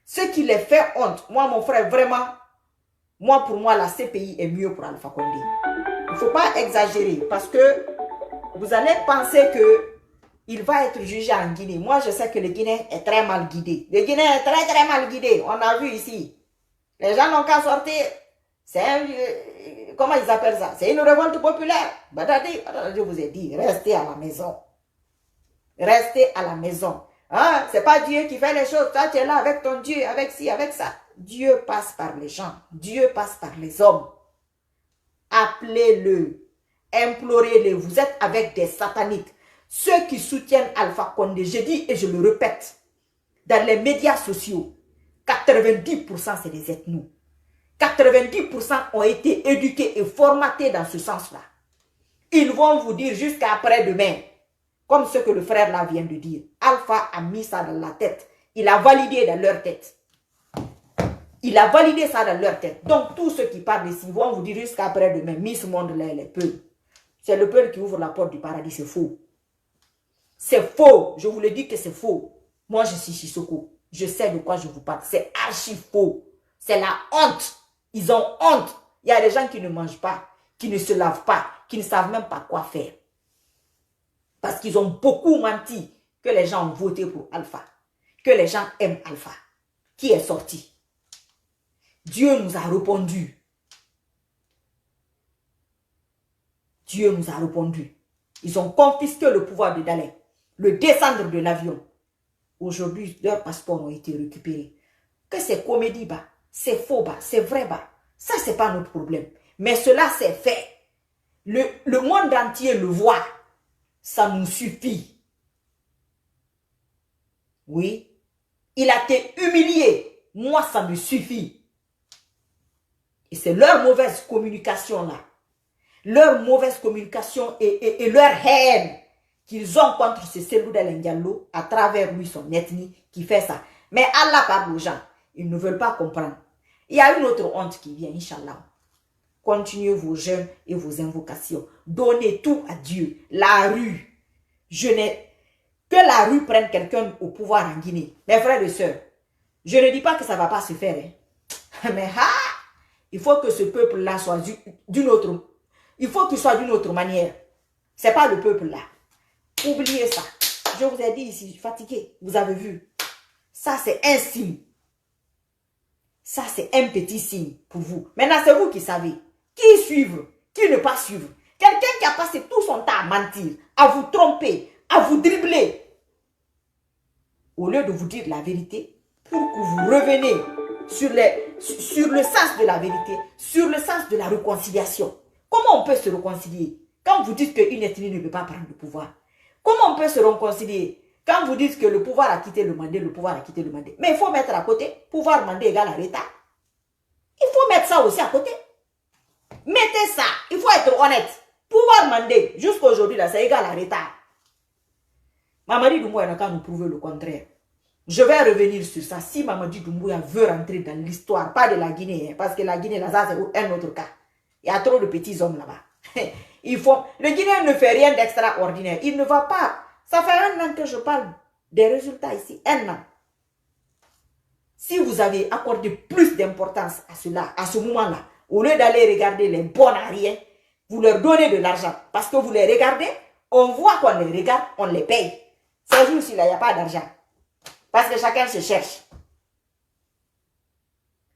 Ce qui les fait honte. Moi, mon frère, vraiment, pour moi, la CPI est mieux pour Alpha Condé. Il ne faut pas exagérer parce que vous allez penser que il va être jugé en Guinée. Moi, je sais que le Guinéen est très mal guidé. Le Guinéen est très, très mal guidé. On a vu ici. Les gens n'ont qu'à sortir. C'est comment ils appellent ça? C'est une révolte populaire. Je vous ai dit, restez à la maison. Restez à la maison. Hein? C'est pas Dieu qui fait les choses. Toi, tu es là avec ton Dieu, avec ci, avec ça. Dieu passe par les gens. Dieu passe par les hommes. Appelez-le. Implorez-le. Vous êtes avec des sataniques. Ceux qui soutiennent Alpha Condé, je dis et je le répète, dans les médias sociaux, 90% c'est des ethnos. 90% ont été éduqués et formatés dans ce sens-là. Ils vont vous dire jusqu'à après-demain comme ce que le frère là vient de dire. Alpha a mis ça dans la tête. Il a validé dans leur tête. Il a validé ça dans leur tête. Donc, tous ceux qui parlent ici vont vous dire jusqu'après demain, Miss Monde là, les peuls. C'est le peuple qui ouvre la porte du paradis, c'est faux. C'est faux. Je vous le dis que c'est faux. Moi, je suis Sissoko. Je sais de quoi je vous parle. C'est archi faux. C'est la honte. Ils ont honte. Il y a des gens qui ne mangent pas, qui ne se lavent pas, qui ne savent même pas quoi faire. Parce qu'ils ont beaucoup menti que les gens ont voté pour Alpha. Que les gens aiment Alpha. Qui est sorti? Dieu nous a répondu. Dieu nous a répondu. Ils ont confisqué le pouvoir de Dalai, le descendre de l'avion. Aujourd'hui, leurs passeports ont été récupérés. Que c'est comédie, bah, c'est faux, bah, c'est vrai, bah. Ça, c'est pas notre problème. Mais cela, c'est fait. Le monde entier le voit. Ça nous suffit. Oui. Il a été humilié. Moi, ça me suffit. Et c'est leur mauvaise communication là. Leur mauvaise communication et leur haine qu'ils ont contre ce Seloudel Ndiallo à travers lui, son ethnie, qui fait ça. Mais Allah parle aux gens. Ils ne veulent pas comprendre. Il y a une autre honte qui vient, Inch'Allah. Continuez vos jeûnes et vos invocations. Donnez tout à Dieu. La rue. Que la rue prenne quelqu'un au pouvoir en Guinée. Mes frères et sœurs, je ne dis pas que ça ne va pas se faire. Hein. Mais il faut que ce peuple-là soit d'une autre. Il faut qu'il soit d'une autre manière. Ce n'est pas le peuple-là. Oubliez ça. Je vous ai dit ici, je suis fatigué. Vous avez vu. Ça, c'est un signe. Ça, c'est un petit signe pour vous. Maintenant, c'est vous qui savez. Qui suivre, qui ne pas suivre. Quelqu'un qui a passé tout son temps à mentir, à vous tromper, à vous dribbler. Au lieu de vous dire la vérité, pour que vous reveniez sur le sens de la vérité, sur le sens de la réconciliation. Comment on peut se réconcilier quand vous dites qu'une ethnie ne peut pas prendre le pouvoir? Comment on peut se réconcilier quand vous dites que le pouvoir a quitté le Mandé, le pouvoir a quitté le Mandé? Mais il faut mettre à côté, pouvoir Mandé égale à l'État. Il faut mettre ça aussi à côté. Mettez ça, il faut être honnête. Pouvoir Mandé, jusqu'à aujourd'hui, c'est égal à l'État. Mamadi Doumbouya n'a qu'à nous prouver le contraire. Je vais revenir sur ça. Si Mamadi Doumbouya veut rentrer dans l'histoire, pas de la Guinée, hein, parce que la Guinée, là, c'est un autre cas. Il y a trop de petits hommes là-bas. Le Guinéen ne fait rien d'extraordinaire. Il ne va pas. Ça fait 1 an que je parle des résultats ici. 1 an. Si vous avez accordé plus d'importance à cela, à ce moment-là, au lieu d'aller regarder les bons à rien, vous leur donnez de l'argent. Parce que vous les regardez, on voit qu'on les regarde, on les paye. Ces jours-ci, là, il n'y a pas d'argent. Parce que chacun se cherche.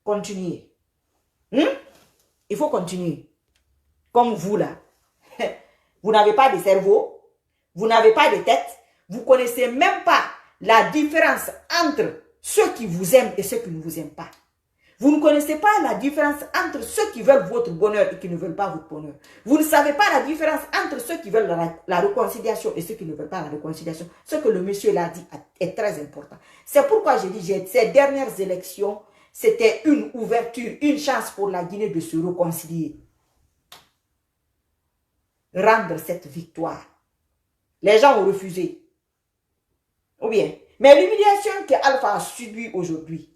Continuez. Il faut continuer. Comme vous, là. Vous n'avez pas de cerveau. Vous n'avez pas de tête. Vous ne connaissez même pas la différence entre ceux qui vous aiment et ceux qui ne vous aiment pas. Vous ne connaissez pas la différence entre ceux qui veulent votre bonheur et qui ne veulent pas votre bonheur. Vous ne savez pas la différence entre ceux qui veulent la réconciliation et ceux qui ne veulent pas la réconciliation. Ce que le monsieur l'a dit est très important. C'est pourquoi j'ai dit, ces dernières élections, c'était une ouverture, une chance pour la Guinée de se réconcilier. Rendre cette victoire. Les gens ont refusé. Ou bien, mais l'humiliation que Alpha a subie aujourd'hui,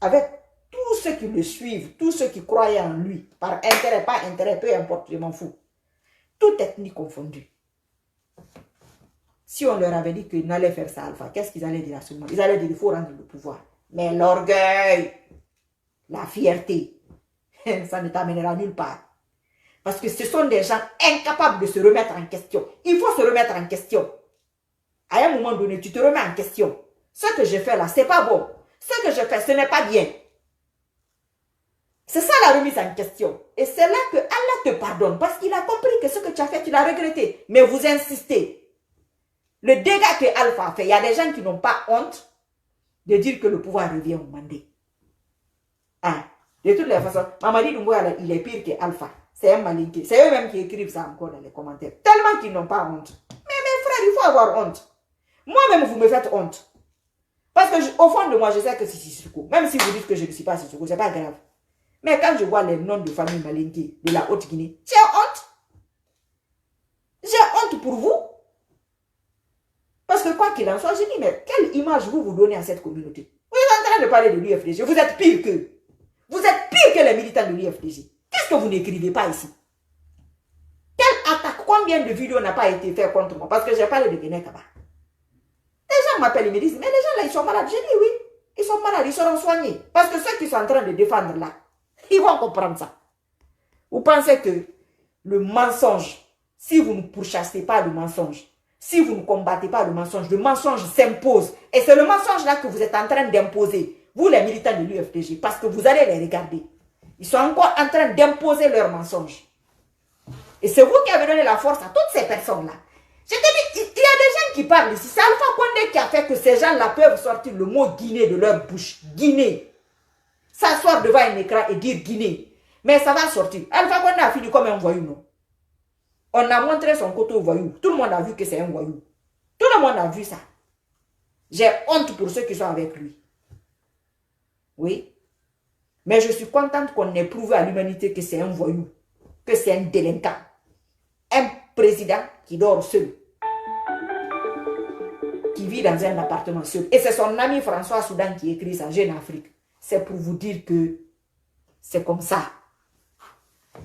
avec tous ceux qui le suivent, tous ceux qui croyaient en lui, par intérêt, pas intérêt, peu importe, je m'en fous. Toute ethnie confondue. Si on leur avait dit qu'ils n'allaient faire ça, Alpha, qu'est-ce qu'ils allaient dire à ce moment? Ils allaient dire qu'il faut rendre le pouvoir. Mais l'orgueil, la fierté, ça ne t'amènera nulle part. Parce que ce sont des gens incapables de se remettre en question. Il faut se remettre en question. À un moment donné, tu te remets en question. Ce que je fais là, c'est pas bon. Ce que je fais, ce n'est pas bien. C'est ça la remise en question. Et c'est là que Allah te pardonne. Parce qu'il a compris que ce que tu as fait, tu l'as regretté. Mais vous insistez. Le dégât que Alpha a fait, il y a des gens qui n'ont pas honte de dire que le pouvoir revient au Mandé. Hein? De toutes les façons, Mamadi Doumbouya, il est pire que Alpha. C'est un malinqué. C'est eux-mêmes qui écrivent ça encore dans les commentaires. Tellement qu'ils n'ont pas honte. Mais mes frères, il faut avoir honte. Moi-même, vous me faites honte. Parce que au fond de moi, je sais que c'est Sissoko. Même si vous dites que je ne suis pas Sissoko, ce n'est pas grave. Mais quand je vois les noms de famille malinqués de la Haute-Guinée, j'ai honte. J'ai honte pour vous. quoi qu'il en soit, je dis, mais quelle image vous donnez à cette communauté? Vous êtes en train de parler de l'UFDG. Vous êtes pire qu'eux. Vous êtes pire que les militants de l'UFDG. Qu'est-ce que vous n'écrivez pas ici? Quelle attaque, combien de vidéos n'a pas été fait contre moi? Parce que j'ai parlé de Guinée Kaba. Les gens m'appellent, ils me disent, mais les gens là, ils sont malades. Je dis oui, ils sont malades, ils seront soignés. Parce que ceux qui sont en train de défendre là, ils vont comprendre ça. Vous pensez que le mensonge, si vous ne pourchassez pas le mensonge, si vous ne combattez pas le mensonge s'impose. Et c'est le mensonge là que vous êtes en train d'imposer, vous les militants de l'UFDG, parce que vous allez les regarder. Ils sont encore en train d'imposer leur mensonge. Et c'est vous qui avez donné la force à toutes ces personnes-là. Je te dis, il y a des gens qui parlent ici. C'est Alpha Condé qui a fait que ces gens-là peuvent sortir le mot Guinée de leur bouche. Guinée. S'asseoir devant un écran et dire Guinée. Mais ça va sortir. Alpha Condé a fini comme un voyou, non? On a montré son côté au voyou. Tout le monde a vu que c'est un voyou. Tout le monde a vu ça. J'ai honte pour ceux qui sont avec lui. Oui. Mais je suis contente qu'on ait prouvé à l'humanité que c'est un voyou. Que c'est un délinquant. Un président qui dort seul. Qui vit dans un appartement seul. Et c'est son ami François Soudan qui écrit ça, Jeune Afrique. C'est pour vous dire que c'est comme ça.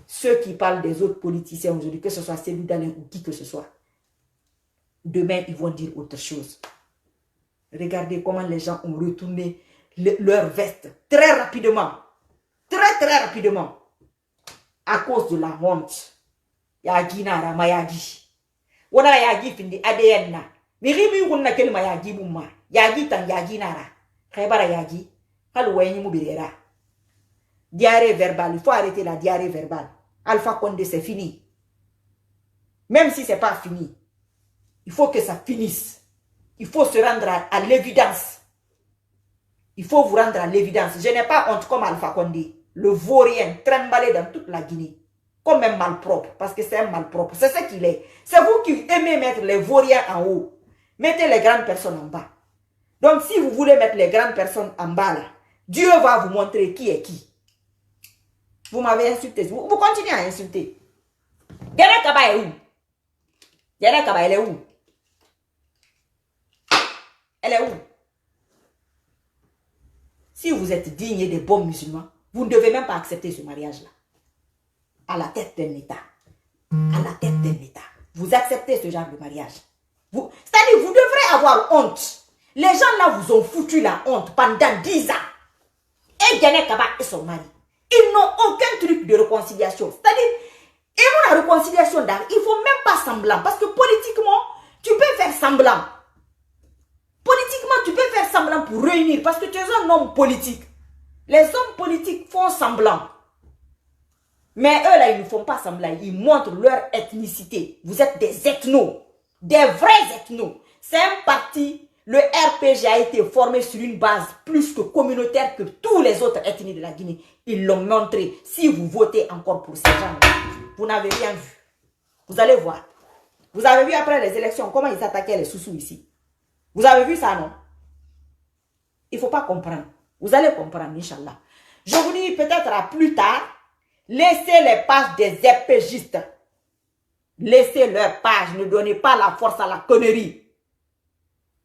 Ceux qui parlent des autres politiciens aujourd'hui, que ce soit Cellou Dalein ou qui que ce soit, demain ils vont dire autre chose. Regardez comment les gens ont retourné leur veste très rapidement. Très rapidement. À cause de la honte. Yagi nara mayagi. Wana yagi findi ADN na. Mirimi wunna kel mayagi bumma. Yagi tan yagi nara. Khaybara yagi. Halu wayni mubirera. Diarrhée verbale. Il faut arrêter la diarrhée verbale. Alpha Condé, c'est fini. Même si c'est pas fini, il faut que ça finisse. Il faut se rendre à l'évidence. Il faut vous rendre à l'évidence. Je n'ai pas honte comme Alpha Condé. Le vaurien trimballé dans toute la Guinée. Comme un malpropre. Parce que c'est un malpropre. C'est ce qu'il est. C'est vous qui aimez mettre les vauriens en haut. Mettez les grandes personnes en bas. Donc si vous voulez mettre les grandes personnes en bas là, Dieu va vous montrer qui est qui. Vous m'avez insulté. Vous continuez à insulter. Guinée Kaba est où? Guinée Kaba, elle est où? Elle est où? Si vous êtes digne des bons musulmans, vous ne devez même pas accepter ce mariage-là. À la tête d'un État. À la tête d'un État. Vous acceptez ce genre de mariage. C'est-à-dire, vous devrez avoir honte. Les gens là vous ont foutu la honte pendant 10 ans. Et Guinée Kaba et son mari. Ils n'ont aucun truc de réconciliation. C'est-à-dire, et la réconciliation d'art, il ne faut même pas semblant. Parce que politiquement, tu peux faire semblant. Politiquement, tu peux faire semblant pour réunir. Parce que tu es un homme politique. Les hommes politiques font semblant. Mais eux là, ils ne font pas semblant. Ils montrent leur ethnicité. Vous êtes des ethnos. Des vrais ethnos. C'est un parti. Le RPG a été formé sur une base plus que communautaire que tous les autres ethnies de la Guinée. Ils l'ont montré. Si vous votez encore pour ces gens, vous n'avez rien vu. Vous allez voir. Vous avez vu après les élections comment ils attaquaient les sous-sous ici. Vous avez vu ça, non? Il ne faut pas comprendre. Vous allez comprendre, Inch'Allah. Je vous dis peut-être à plus tard, laissez les pages des épégistes. Laissez leurs pages. Ne donnez pas la force à la connerie.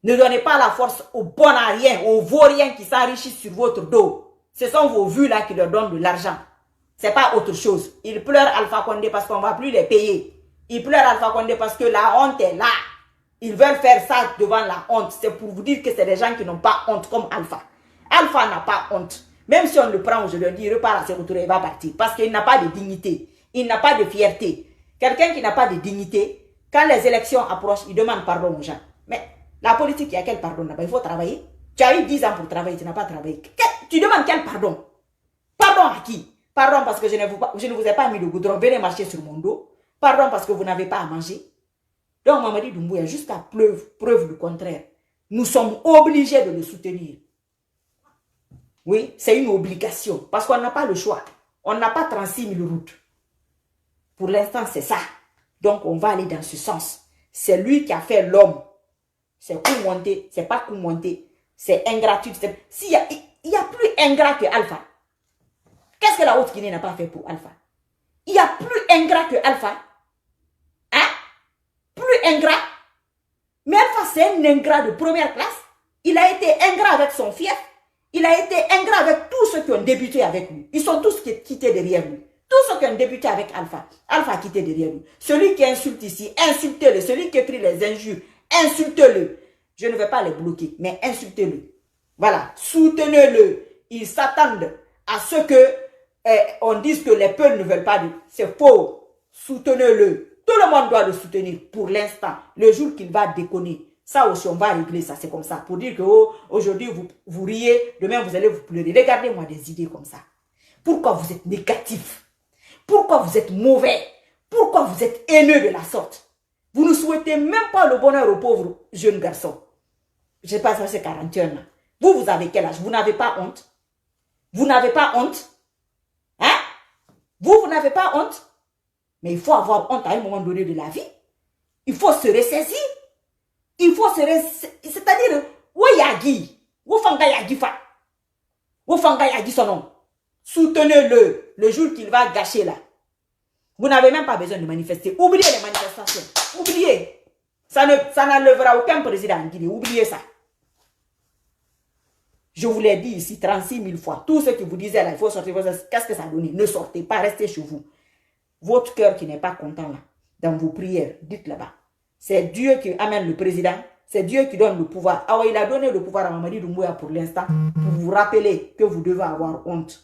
Ne donnez pas la force aux bonariens, aux vauriens qui s'enrichissent sur votre dos. Ce sont vos vues là qui leur donnent de l'argent. Ce n'est pas autre chose. Ils pleurent Alpha Condé parce qu'on ne va plus les payer. Ils pleurent Alpha Condé parce que la honte est là. Ils veulent faire ça devant la honte. C'est pour vous dire que c'est des gens qui n'ont pas honte comme Alpha. Alpha n'a pas honte. Même si on le prend aujourd'hui, il repart à ses retours et il va partir. Parce qu'il n'a pas de dignité. Il n'a pas de fierté. Quelqu'un qui n'a pas de dignité, quand les élections approchent, il demande pardon aux gens. Mais la politique, il y a quel pardon là-bas? Il faut travailler. Tu as eu 10 ans pour travailler, tu n'as pas travaillé. Tu demandes quel pardon? Pardon à qui? Pardon parce que je ne vous ai pas mis de goudron, venez marcher sur mon dos. Pardon parce que vous n'avez pas à manger. Donc Mamadi Doumbouya, jusqu'à preuve du contraire, nous sommes obligés de le soutenir. Oui, c'est une obligation. Parce qu'on n'a pas le choix. On n'a pas 36 000 routes. Pour l'instant, c'est ça. Donc on va aller dans ce sens. C'est lui qui a fait l'homme. C'est coup monté, c'est pas coup monté, c'est ingratitude. Il y a plus ingrat que Alpha. Qu'est-ce que la Haute-Guinée n'a pas fait pour Alpha? Il y a plus ingrat que Alpha. Hein? Plus ingrat. Mais Alpha, c'est un ingrat de première classe. Il a été ingrat avec son fief. Il a été ingrat avec tous ceux qui ont débuté avec lui. Ils sont tous quittés derrière lui. Tous ceux qui ont débuté avec Alpha, Alpha a quitté derrière lui. Celui qui insulte ici, insultez-le. Celui qui écrit les injures, insultez-le. Je ne vais pas les bloquer, mais insultez-le. Voilà, soutenez-le. Ils s'attendent à ce que on dise que les peuples ne veulent pas de... C'est faux. Soutenez-le. Tout le monde doit le soutenir pour l'instant. Le jour qu'il va déconner, ça aussi on va régler ça, c'est comme ça. Pour dire que oh, aujourd'hui vous riez, demain vous allez vous pleurer. Regardez-moi des idées comme ça. Pourquoi vous êtes négatif? Pourquoi vous êtes mauvais? Pourquoi vous êtes haineux de la sorte? Vous ne souhaitez même pas le bonheur aux pauvres jeunes garçons. Je ne sais pas si c'est 41 ans. Vous avez quel âge? Vous n'avez pas honte? Vous n'avez pas honte? Hein? Vous n'avez pas honte? Mais il faut avoir honte à un moment donné de la vie. Il faut se ressaisir. Il faut se ressaisir. C'est-à-dire, Woyagi, Wofanga Yagi Fa. Wofanga Yagi son nom. Soutenez-le le jour qu'il va gâcher là. Vous n'avez même pas besoin de manifester. Oubliez les manifestations. Oubliez. Ça n'enlèvera aucun président en Guinée. Oubliez ça. Je vous l'ai dit ici 36 000 fois. Tout ce que vous disiez là, il faut sortir. Qu'est-ce que ça donne? Ne sortez pas, restez chez vous. Votre cœur qui n'est pas content là, dans vos prières, dites là-bas. C'est Dieu qui amène le président. C'est Dieu qui donne le pouvoir. Ah oui, il a donné le pouvoir à Mamadi Doumbouya pour l'instant. Pour vous rappeler que vous devez avoir honte.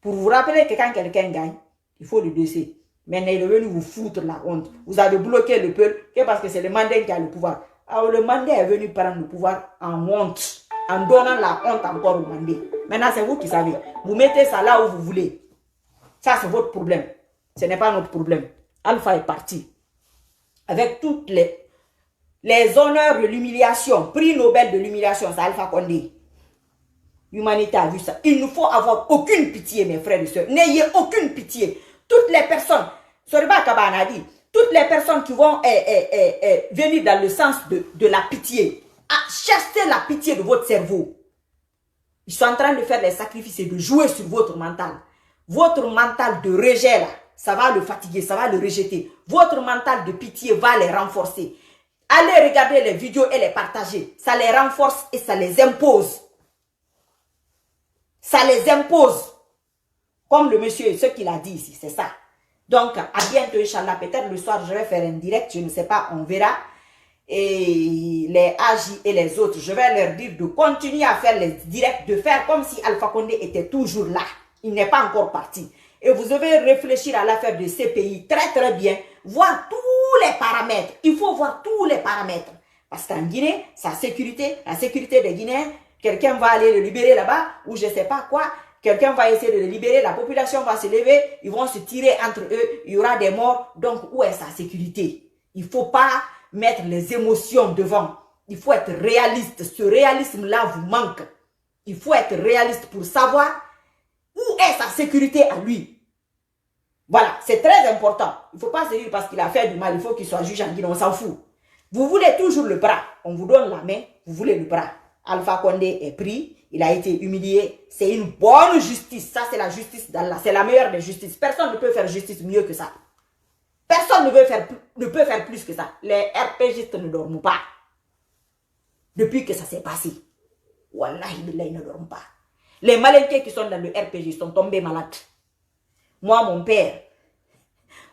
Pour vous rappeler que quand quelqu'un gagne, il faut le laisser. Maintenant, il est venu vous foutre la honte. Vous avez bloqué le peuple que parce que c'est le Mandé qui a le pouvoir. Alors le Mandé est venu prendre le pouvoir en honte. En donnant la honte encore au Mandé. Maintenant, c'est vous qui savez. Vous mettez ça là où vous voulez. Ça, c'est votre problème. Ce n'est pas notre problème. Alpha est parti. Avec toutes les honneurs de l'humiliation. Prix Nobel de l'humiliation, c'est Alpha Condé. L'humanité a vu ça. Il ne faut avoir aucune pitié, mes frères et sœurs. N'ayez aucune pitié. Toutes les personnes, Soriba Kabana a dit, toutes les personnes qui vont venir dans le sens de la pitié, chassez la pitié de votre cerveau. Ils sont en train de faire les sacrifices et de jouer sur votre mental. Votre mental de rejet, là, ça va le fatiguer, ça va le rejeter. Votre mental de pitié va les renforcer. Allez regarder les vidéos et les partager. Ça les renforce et ça les impose. Ça les impose. Comme le monsieur, ce qu'il a dit ici, c'est ça. Donc, à bientôt, Inch'Allah. Peut-être le soir, je vais faire un direct, je ne sais pas, on verra. Et les AJ et les autres, je vais leur dire de continuer à faire les directs, de faire comme si Alpha Condé était toujours là. Il n'est pas encore parti. Et vous devez réfléchir à l'affaire de ces pays très très bien, voir tous les paramètres. Il faut voir tous les paramètres. Parce qu'en Guinée, sa sécurité, la sécurité des Guinéens, quelqu'un va aller le libérer là-bas, ou je ne sais pas quoi. Quelqu'un va essayer de le libérer, la population va se lever, ils vont se tirer entre eux, il y aura des morts. Donc, où est sa sécurité? Il ne faut pas mettre les émotions devant. Il faut être réaliste. Ce réalisme-là vous manque. Il faut être réaliste pour savoir où est sa sécurité à lui. Voilà, c'est très important. Il ne faut pas se dire parce qu'il a fait du mal, il faut qu'il soit juge en Guinée, on s'en fout. Vous voulez toujours le bras, on vous donne la main, vous voulez le bras. Alpha Condé est pris, il a été humilié. C'est une bonne justice. Ça, c'est la justice d'Allah. C'est la meilleure des justices. Personne ne peut faire justice mieux que ça. Personne ne peut faire plus que ça. Les RPGistes ne dorment pas. Depuis que ça s'est passé. Wallahi, ils ne dorment pas. Les malinqués qui sont dans le RPG sont tombés malades. Moi, mon père,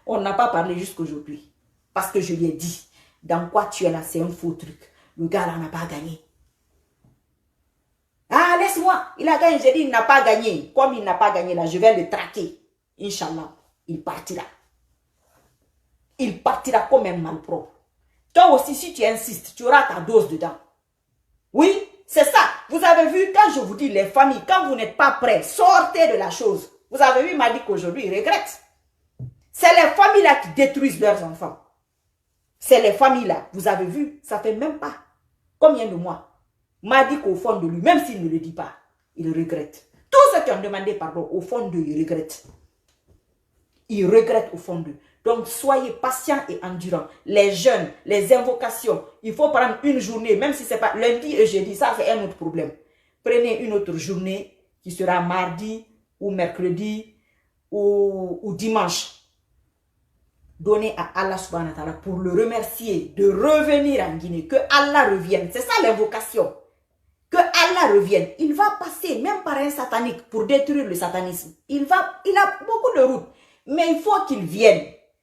on n'a pas parlé jusqu'aujourd'hui. Parce que je lui ai dit, dans quoi tu es là, c'est un faux truc. Le gars là n'a pas gagné. Ah, laisse-moi. Il a gagné. J'ai dit, il n'a pas gagné. Comme il n'a pas gagné, là, je vais le traquer. Inch'Allah, il partira. Il partira comme un malpropre. Toi aussi, si tu insistes, tu auras ta dose dedans. Oui, c'est ça. Vous avez vu, quand je vous dis les familles, quand vous n'êtes pas prêts, sortez de la chose. Vous avez vu, il m'a dit qu'aujourd'hui, il regrette. C'est les familles-là qui détruisent leurs enfants. C'est les familles-là. Vous avez vu, ça fait même pas combien de mois. M'a dit qu'au fond de lui, même s'il ne le dit pas, il regrette. Tous ceux qui ont demandé pardon, au fond d'eux, ils regrettent. Ils regrettent au fond d'eux. Donc, soyez patients et endurants. Les jeunes, les invocations, il faut prendre une journée, même si ce n'est pas lundi et jeudi, ça c'est un autre problème. Prenez une autre journée qui sera mardi ou mercredi ou dimanche. donner à Allah subhanahu wa ta'ala pour le remercier de revenir en Guinée, que Allah revienne. C'est ça l'invocation. Que Allah revienne. Il va passer même par un satanique pour détruire le satanisme. Il a beaucoup de routes. Mais il faut qu'il vienne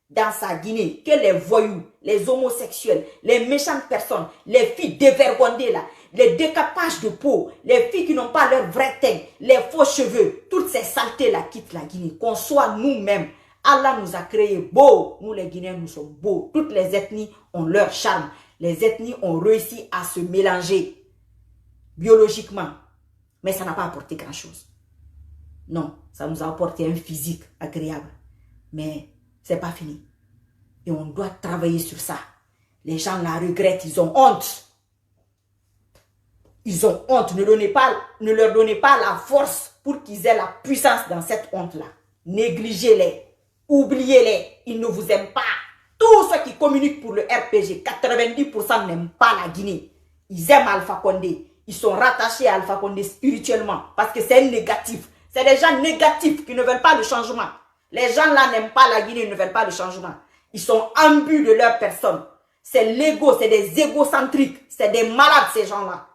dans sa Guinée, que les voyous, les homosexuels, les méchantes personnes, les filles dévergondées là, les décapages de peau, les filles qui n'ont pas leur vrai teint, les faux cheveux, toutes ces saletés là quittent la Guinée. Qu'on soit nous-mêmes. Allah nous a créés beaux. Nous les Guinéens, nous sommes beaux. Toutes les ethnies ont leur charme. Les ethnies ont réussi à se mélanger biologiquement. Mais ça n'a pas apporté grand-chose. Non, ça nous a apporté un physique agréable. Mais c'est pas fini. Et on doit travailler sur ça. Les gens la regrettent, ils ont honte. Ils ont honte. Ne leur donnez pas la force pour qu'ils aient la puissance dans cette honte-là. Négligez-les. Oubliez-les. Ils ne vous aiment pas. Tous ceux qui communiquent pour le RPG, 90% n'aiment pas la Guinée. Ils aiment Alpha Condé. Ils sont rattachés à Alpha Condé spirituellement. Parce que c'est un négatif. C'est des gens négatifs qui ne veulent pas le changement. Les gens là n'aiment pas la Guinée, ne veulent pas le changement. Ils sont imbus de leur personne. C'est l'ego, c'est des égocentriques. C'est des malades ces gens-là.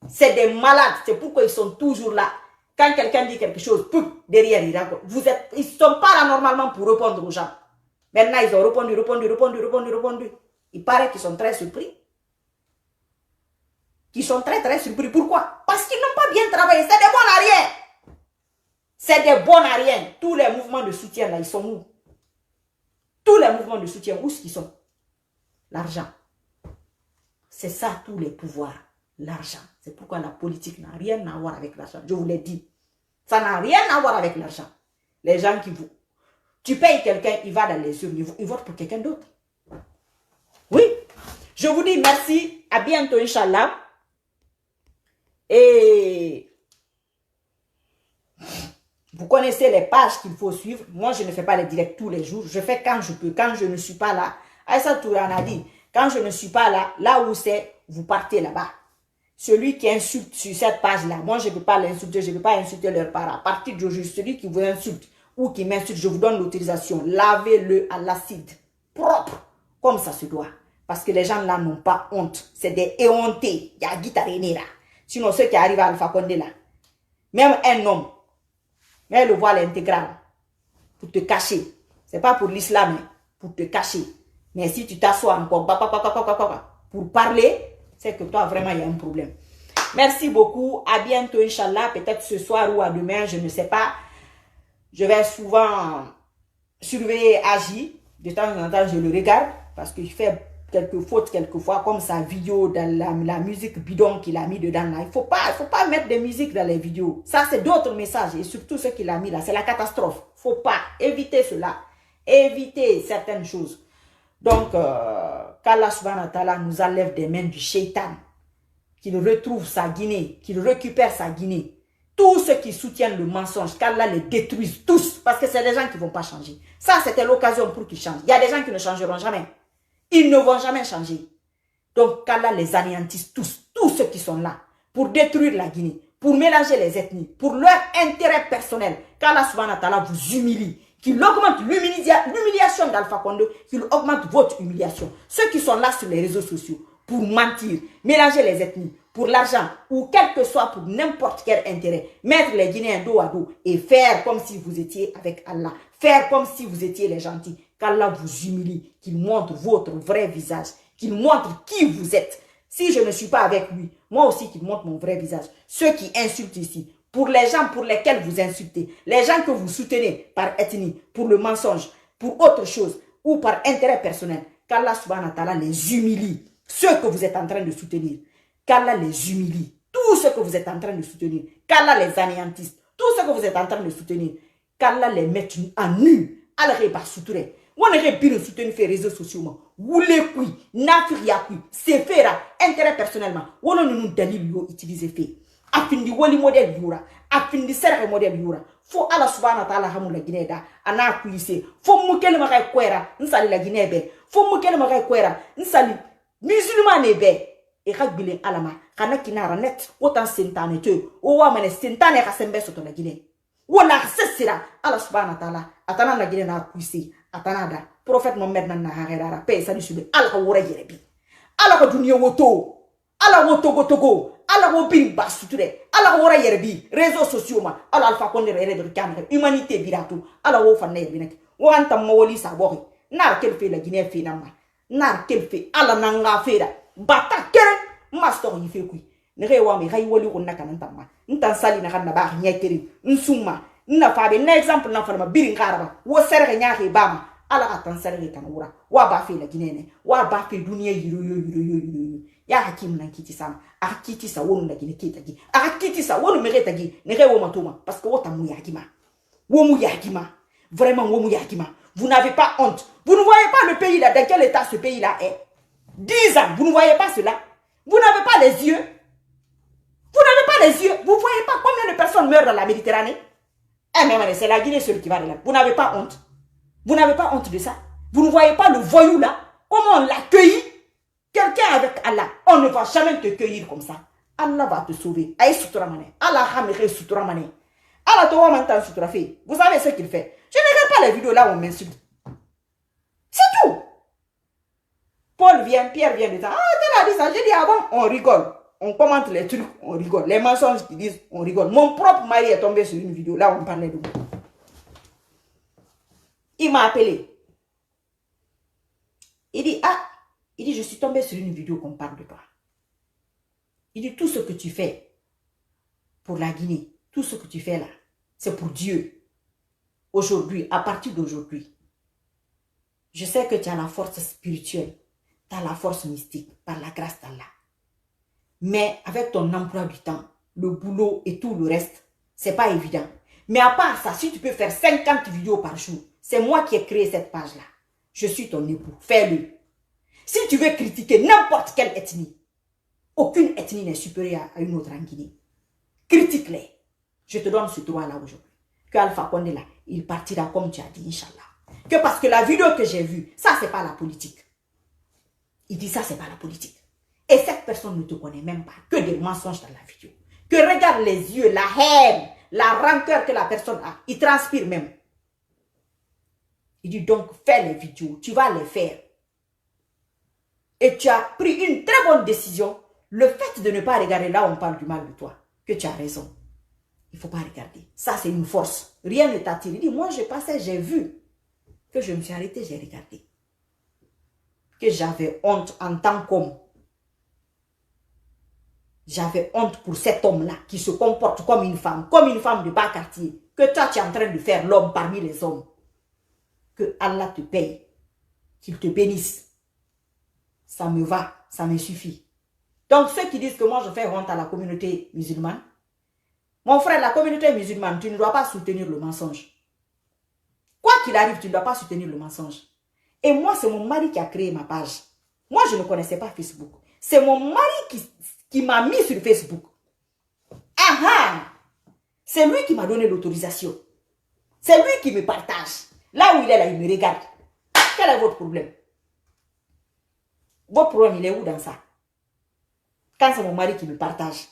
C'est des malades. C'est pourquoi ils sont toujours là. Quand quelqu'un dit quelque chose, pouf, derrière, ils ne sont pas là normalement pour répondre aux gens. Maintenant, ils ont répondu. Il paraît qu'ils sont très surpris. Ils sont très surpris. Pourquoi? Parce qu'ils n'ont pas bien travaillé. C'est des bons à rien. C'est des bons à rien. Tous les mouvements de soutien, là, ils sont où? Tous les mouvements de soutien, où est-ce qu'ils sont? L'argent. C'est ça, tous les pouvoirs. L'argent. C'est pourquoi la politique n'a rien à voir avec l'argent. Je vous l'ai dit. Ça n'a rien à voir avec l'argent. Les gens qui vous... Tu payes quelqu'un, il va dans les urnes, il vote pour quelqu'un d'autre. Oui. Je vous dis merci. À bientôt, Inch'Allah. Et... vous connaissez les pages qu'il faut suivre. Moi, je ne fais pas les directs tous les jours. Je fais quand je peux, quand je ne suis pas là. Aïssa Touran a dit, quand je ne suis pas là, là où c'est, vous partez là-bas. Celui qui insulte sur cette page-là, moi, je ne peux pas l'insulter, je ne peux pas insulter leurs parents. À partir d'aujourd'hui, celui qui vous insulte ou qui m'insulte, je vous donne l'autorisation. Lavez-le à l'acide propre, comme ça se doit. Parce que les gens là n'ont pas honte. C'est des éhontés. Il y a Guitaréné là. Sinon, ceux qui arrivent à Alpha Condé là, même un homme, mais le voile intégral, pour te cacher. C'est pas pour l'islam, pour te cacher. Mais si tu t'assois encore pour parler, c'est que toi, vraiment, il y a un problème. Merci beaucoup. À bientôt, Inch'Allah. Peut-être ce soir ou à demain, je ne sais pas. Je vais souvent surveiller Agi. De temps en temps, je le regarde parce qu'il fait quelques fautes quelquefois, comme sa vidéo dans la musique bidon qu'il a mis dedans là. Il faut pas mettre de musique dans les vidéos. Ça, c'est d'autres messages. Et surtout ce qu'il a mis là, c'est la catastrophe. Faut pas éviter cela. Éviter certaines choses. Donc, qu'Allah subhanahu wa ta'ala nous enlève des mains du shaitan, qu'il retrouve sa Guinée, qu'il récupère sa Guinée. Tous ceux qui soutiennent le mensonge, qu'Allah les détruise tous, parce que c'est des gens qui ne vont pas changer. Ça, c'était l'occasion pour qu'ils changent. Il y a des gens qui ne changeront jamais. Ils ne vont jamais changer. Donc, qu'Allah les anéantisse tous ceux qui sont là, pour détruire la Guinée, pour mélanger les ethnies, pour leur intérêt personnel. Qu'Allah subhanahu wa ta'ala vous humilie. Qu'il augmente l'humiliation d'Alpha Condé, qu'il augmente votre humiliation. Ceux qui sont là sur les réseaux sociaux pour mentir, mélanger les ethnies, pour l'argent ou quel que soit pour n'importe quel intérêt, mettre les Guinéens dos à dos et faire comme si vous étiez avec Allah, faire comme si vous étiez les gentils, qu'Allah vous humilie, qu'il montre votre vrai visage, qu'il montre qui vous êtes. Si je ne suis pas avec lui, moi aussi qu'il montre mon vrai visage. Ceux qui insultent ici, pour les gens pour lesquels vous insultez, les gens que vous soutenez par ethnie, pour le mensonge, pour autre chose, ou par intérêt personnel, qu'Allah subhanahu wa ta'ala les humilie. Ceux que vous êtes en train de soutenir, qu'Allah les humilie. Tous ceux que vous êtes en train de soutenir, qu'Allah les anéantisse. Tous ceux que vous êtes en train de soutenir, qu'Allah les mette en nu. Allah pas soutenir. On aurait pu soutenir les réseaux sociaux. Vous les couilles, n'afriya c'est faire intérêt personnellement. On nous dalil utiliser fait. Afindi wali modèle yura, afindi serre modèle yura. Faut Allah subhanahu wa ta'ala hamu la Guinée da, ana kuise. Faut mukele makai kwera, nsali la Guinée be. Faut mukele makai kwera, nsali musulman be. E ragbile alama, kana kinara net, autant sentane te, o wa mane sentane ka sembe soto la Guinée. Wala sesira Allah subhanahu wa ta'ala, atana la Guinée na kuise, atana da. prophète Mohammed nan na harera paix ça sur ala ka wora yerebi ala ka dunya woto ala woto gotogo ala wo bin basuture ala wora yerebi réseaux sociaux ma ala alfa konde rere de kamera humanité biratu ala wo fanne yebinek wo anta mawoli sa bori nar kel fe la Guinée fe nama nar kel fe ala nanga fe da bata kere master yi fe kui ne rewa mi ray woli ko nakana tamma ntan sali na kanna ba nyekeri nsuma na fabe na exemple na farma birin karaba wo serre nyaake bama ala ka tan serre kan wura wa ba fe la Guinée ne wa ba fe dunia yiro ya hakim nan kiti sama akiti sa wonu na Guinée kitagi akiti sa wonu mereta gi ne rewo matoma parce que wota mu yakima wo mu yakima vraiment wo mu yakima vous n'avez pas honte vous ne voyez pas le pays là dans quel état ce pays là est 10 ans vous ne voyez pas cela vous n'avez pas les yeux vous n'avez pas les yeux vous voyez pas combien de personnes meurent dans la Méditerranée. Eh mais c'est la Guinée seule qui va de là. Vous n'avez pas honte. Vous n'avez pas honte de ça. Vous ne voyez pas le voyou là. Comment on l'accueille. Quelqu'un avec Allah. On ne va jamais te cueillir comme ça. Allah va te sauver. Aïe suturamane. Allah ramere suturamane. Allah towa mantan suturafe. Vous savez ce qu'il fait. Je ne regarde pas les vidéos là où on m'insulte. C'est tout. Paul vient, Pierre vient de ça. Ah, tu l'as dit ça. J'ai dit avant, on rigole. On commente les trucs, on rigole. Les mensonges qu'ils disent, on rigole. Mon propre mari est tombé sur une vidéo. Là, on parlait de moi. Il m'a appelé. Il dit, je suis tombé sur une vidéo qu'on parle de toi. Il dit, tout ce que tu fais pour la Guinée, tout ce que tu fais là, c'est pour Dieu. Aujourd'hui, à partir d'aujourd'hui, je sais que tu as la force spirituelle, tu as la force mystique, par la grâce d'Allah. Mais avec ton emploi du temps, le boulot et tout le reste, c'est pas évident. Mais à part ça, si tu peux faire 50 vidéos par jour, c'est moi qui ai créé cette page-là. Je suis ton époux, fais-le. Si tu veux critiquer n'importe quelle ethnie, aucune ethnie n'est supérieure à une autre en Guinée. Critique-les. Je te donne ce droit-là aujourd'hui. Que Alpha Condé là, il partira comme tu as dit, Inch'Allah. Que parce que la vidéo que j'ai vue, ça c'est pas la politique. Il dit ça c'est pas la politique. Et cette personne ne te connaît même pas. Que des mensonges dans la vidéo. Que regarde les yeux, la haine, la rancœur que la personne a. Il transpire même. Il dit donc, fais les vidéos. Tu vas les faire. Et tu as pris une très bonne décision. Le fait de ne pas regarder là où on parle du mal de toi. Que tu as raison. Il ne faut pas regarder. Ça, c'est une force. Rien ne t'attire. Il dit, moi, je passais, j'ai vu. Que je me suis arrêté, j'ai regardé. Que j'avais honte en tant qu'homme. J'avais honte pour cet homme-là qui se comporte comme une femme de bas quartier. Que toi, tu es en train de faire l'homme parmi les hommes. Que Allah te paye. Qu'il te bénisse. Ça me va, ça me suffit. Donc, ceux qui disent que moi, je fais honte à la communauté musulmane, mon frère, la communauté musulmane, tu ne dois pas soutenir le mensonge. Quoi qu'il arrive, tu ne dois pas soutenir le mensonge. Et moi, c'est mon mari qui a créé ma page. Moi, je ne connaissais pas Facebook. C'est mon mari qui m'a mis sur Facebook. C'est lui qui m'a donné l'autorisation. C'est lui qui me partage. Là où il est, là, il me regarde. Quel est votre problème? Votre problème, il est où dans ça? Quand c'est mon mari qui me partage.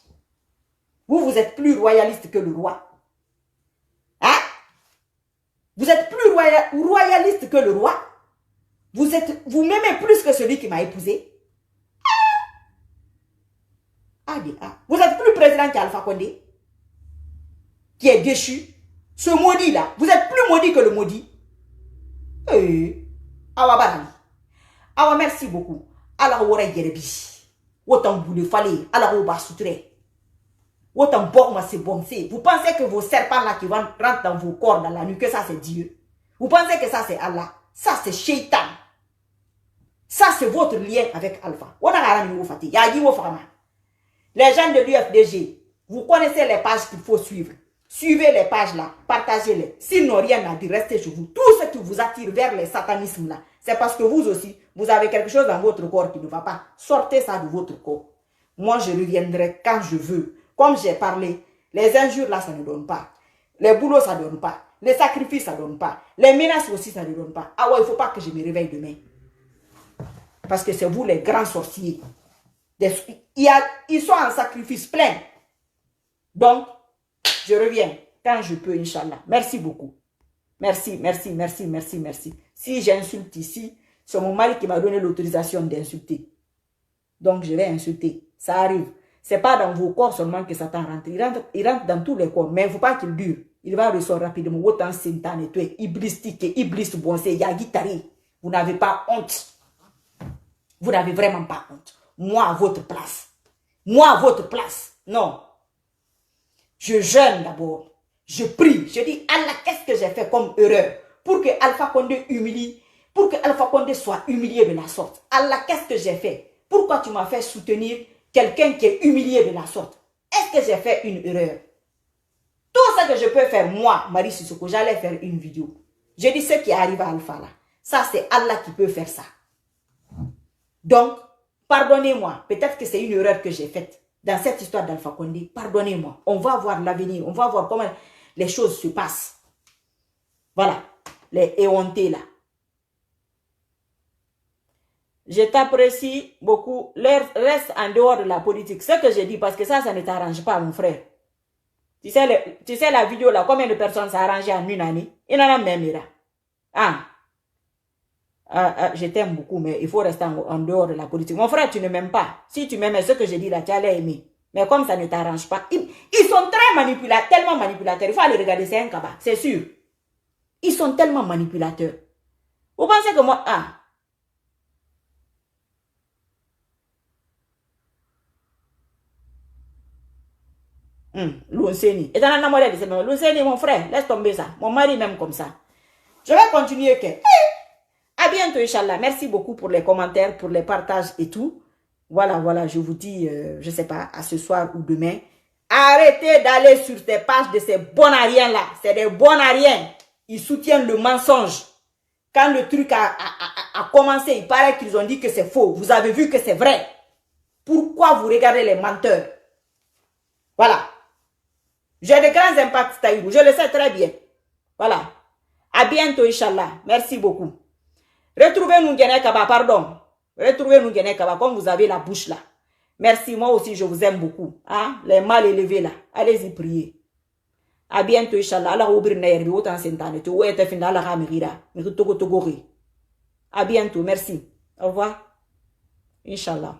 Vous êtes plus royaliste que le roi. Hein? Vous êtes plus royaliste que le roi. Vous m'aimez plus que celui qui m'a épousé. Vous êtes plus président qu'Alpha Condé, qui est déchu. Ce maudit-là, vous êtes plus maudit que le maudit. Awa, merci beaucoup. Alors, vous avez autant vous le fallait. Alors, vous avez soutré. Autant bon, c'est bon. Vous pensez que vos serpents-là qui rentrent dans vos corps, dans la nuit, que ça c'est Dieu. Vous pensez que ça c'est Allah. Ça c'est Shaitan. Ça c'est votre lien avec Alpha. Les gens de l'UFDG, vous connaissez les pages qu'il faut suivre. Suivez les pages là, partagez-les. S'ils n'ont rien à dire, restez chez vous. Tout ce qui vous attire vers les satanismes là, c'est parce que vous aussi, vous avez quelque chose dans votre corps qui ne va pas. Sortez ça de votre corps. Moi, je reviendrai quand je veux. Comme j'ai parlé, les injures là, ça ne donne pas. Les boulots, ça ne donne pas. Les sacrifices, ça ne donne pas. Les menaces aussi, ça ne donne pas. Ah ouais, il ne faut pas que je me réveille demain. Parce que c'est vous les grands sorciers. Ils sont en sacrifice plein. Donc, je reviens quand je peux, Inch'Allah. Merci beaucoup. Merci, merci, merci, merci, merci. Si j'insulte ici, c'est mon mari qui m'a donné l'autorisation d'insulter. Donc, je vais insulter. Ça arrive. Ce n'est pas dans vos corps seulement que Satan rentre. Il rentre dans tous les corps. Mais il ne faut pas qu'il dure. Il va ressortir rapidement. Autant Satan et toi, Iblis tike, Iblis bonse, Yagitari. Vous n'avez pas honte. Vous n'avez vraiment pas honte. Moi, à votre place. Moi, à votre place. Non. Je jeûne d'abord. Je prie. Je dis, Allah, qu'est-ce que j'ai fait comme erreur pour que Alpha Condé humilie, pour que Alpha Condé soit humilié de la sorte. Allah, qu'est-ce que j'ai fait? Pourquoi tu m'as fait soutenir quelqu'un qui est humilié de la sorte? Est-ce que j'ai fait une erreur? Tout ce que je peux faire, moi, Marie Sissoko, j'allais faire une vidéo. Je dis ce qui arrive à Alpha là. Ça, c'est Allah qui peut faire ça. Donc, pardonnez-moi. Peut-être que c'est une erreur que j'ai faite dans cette histoire d'Alpha Condé. Pardonnez-moi. On va voir l'avenir. On va voir comment les choses se passent. Voilà. Les éhontés là. Je t'apprécie beaucoup. Reste en dehors de la politique. Ce que j'ai dit, parce que ça ne t'arrange pas, mon frère. Tu sais la vidéo là, combien de personnes ça a arrangé en une année? Il en a même là. Je t'aime beaucoup, mais il faut rester en dehors de la politique. Mon frère, tu ne m'aimes pas. Si tu m'aimais, ce que j'ai dit là, tu allais aimer. Mais comme ça ne t'arrange pas, ils sont très manipulateurs, tellement manipulateurs. Il faut aller regarder, c'est un cabas, c'est sûr. Ils sont tellement manipulateurs. Vous pensez que moi... L'Unseni. Et t'en enamoré de ce même. L'Unseni, mon frère, laisse tomber ça. Mon mari même comme ça. Je vais continuer que... À bientôt, Inch'Allah. Merci beaucoup pour les commentaires, pour les partages et tout. Voilà, je vous dis, je sais pas, à ce soir ou demain. Arrêtez d'aller sur ces pages de ces bonariens là. C'est des bonariens. Ils soutiennent le mensonge. Quand le truc a commencé, il paraît qu'ils ont dit que c'est faux. Vous avez vu que c'est vrai. Pourquoi vous regardez les menteurs? Voilà. J'ai de grands impacts, Taïbou. Je le sais très bien. Voilà. À bientôt, Inch'Allah. Merci beaucoup. Retrouvez-nous Guinée Kaba, pardon. Retrouvez-nous Guinée Kaba, comme vous avez la bouche là. Merci, moi aussi, je vous aime beaucoup. Hein? Les mal élevés là. Allez-y prier. À bientôt, Inch'Allah. Allah oublie n'ayerbi autant sentane. Tu oué te fin d'Allah ramirira. Mais togo togori. À bientôt, merci. Au revoir. Inch'Allah.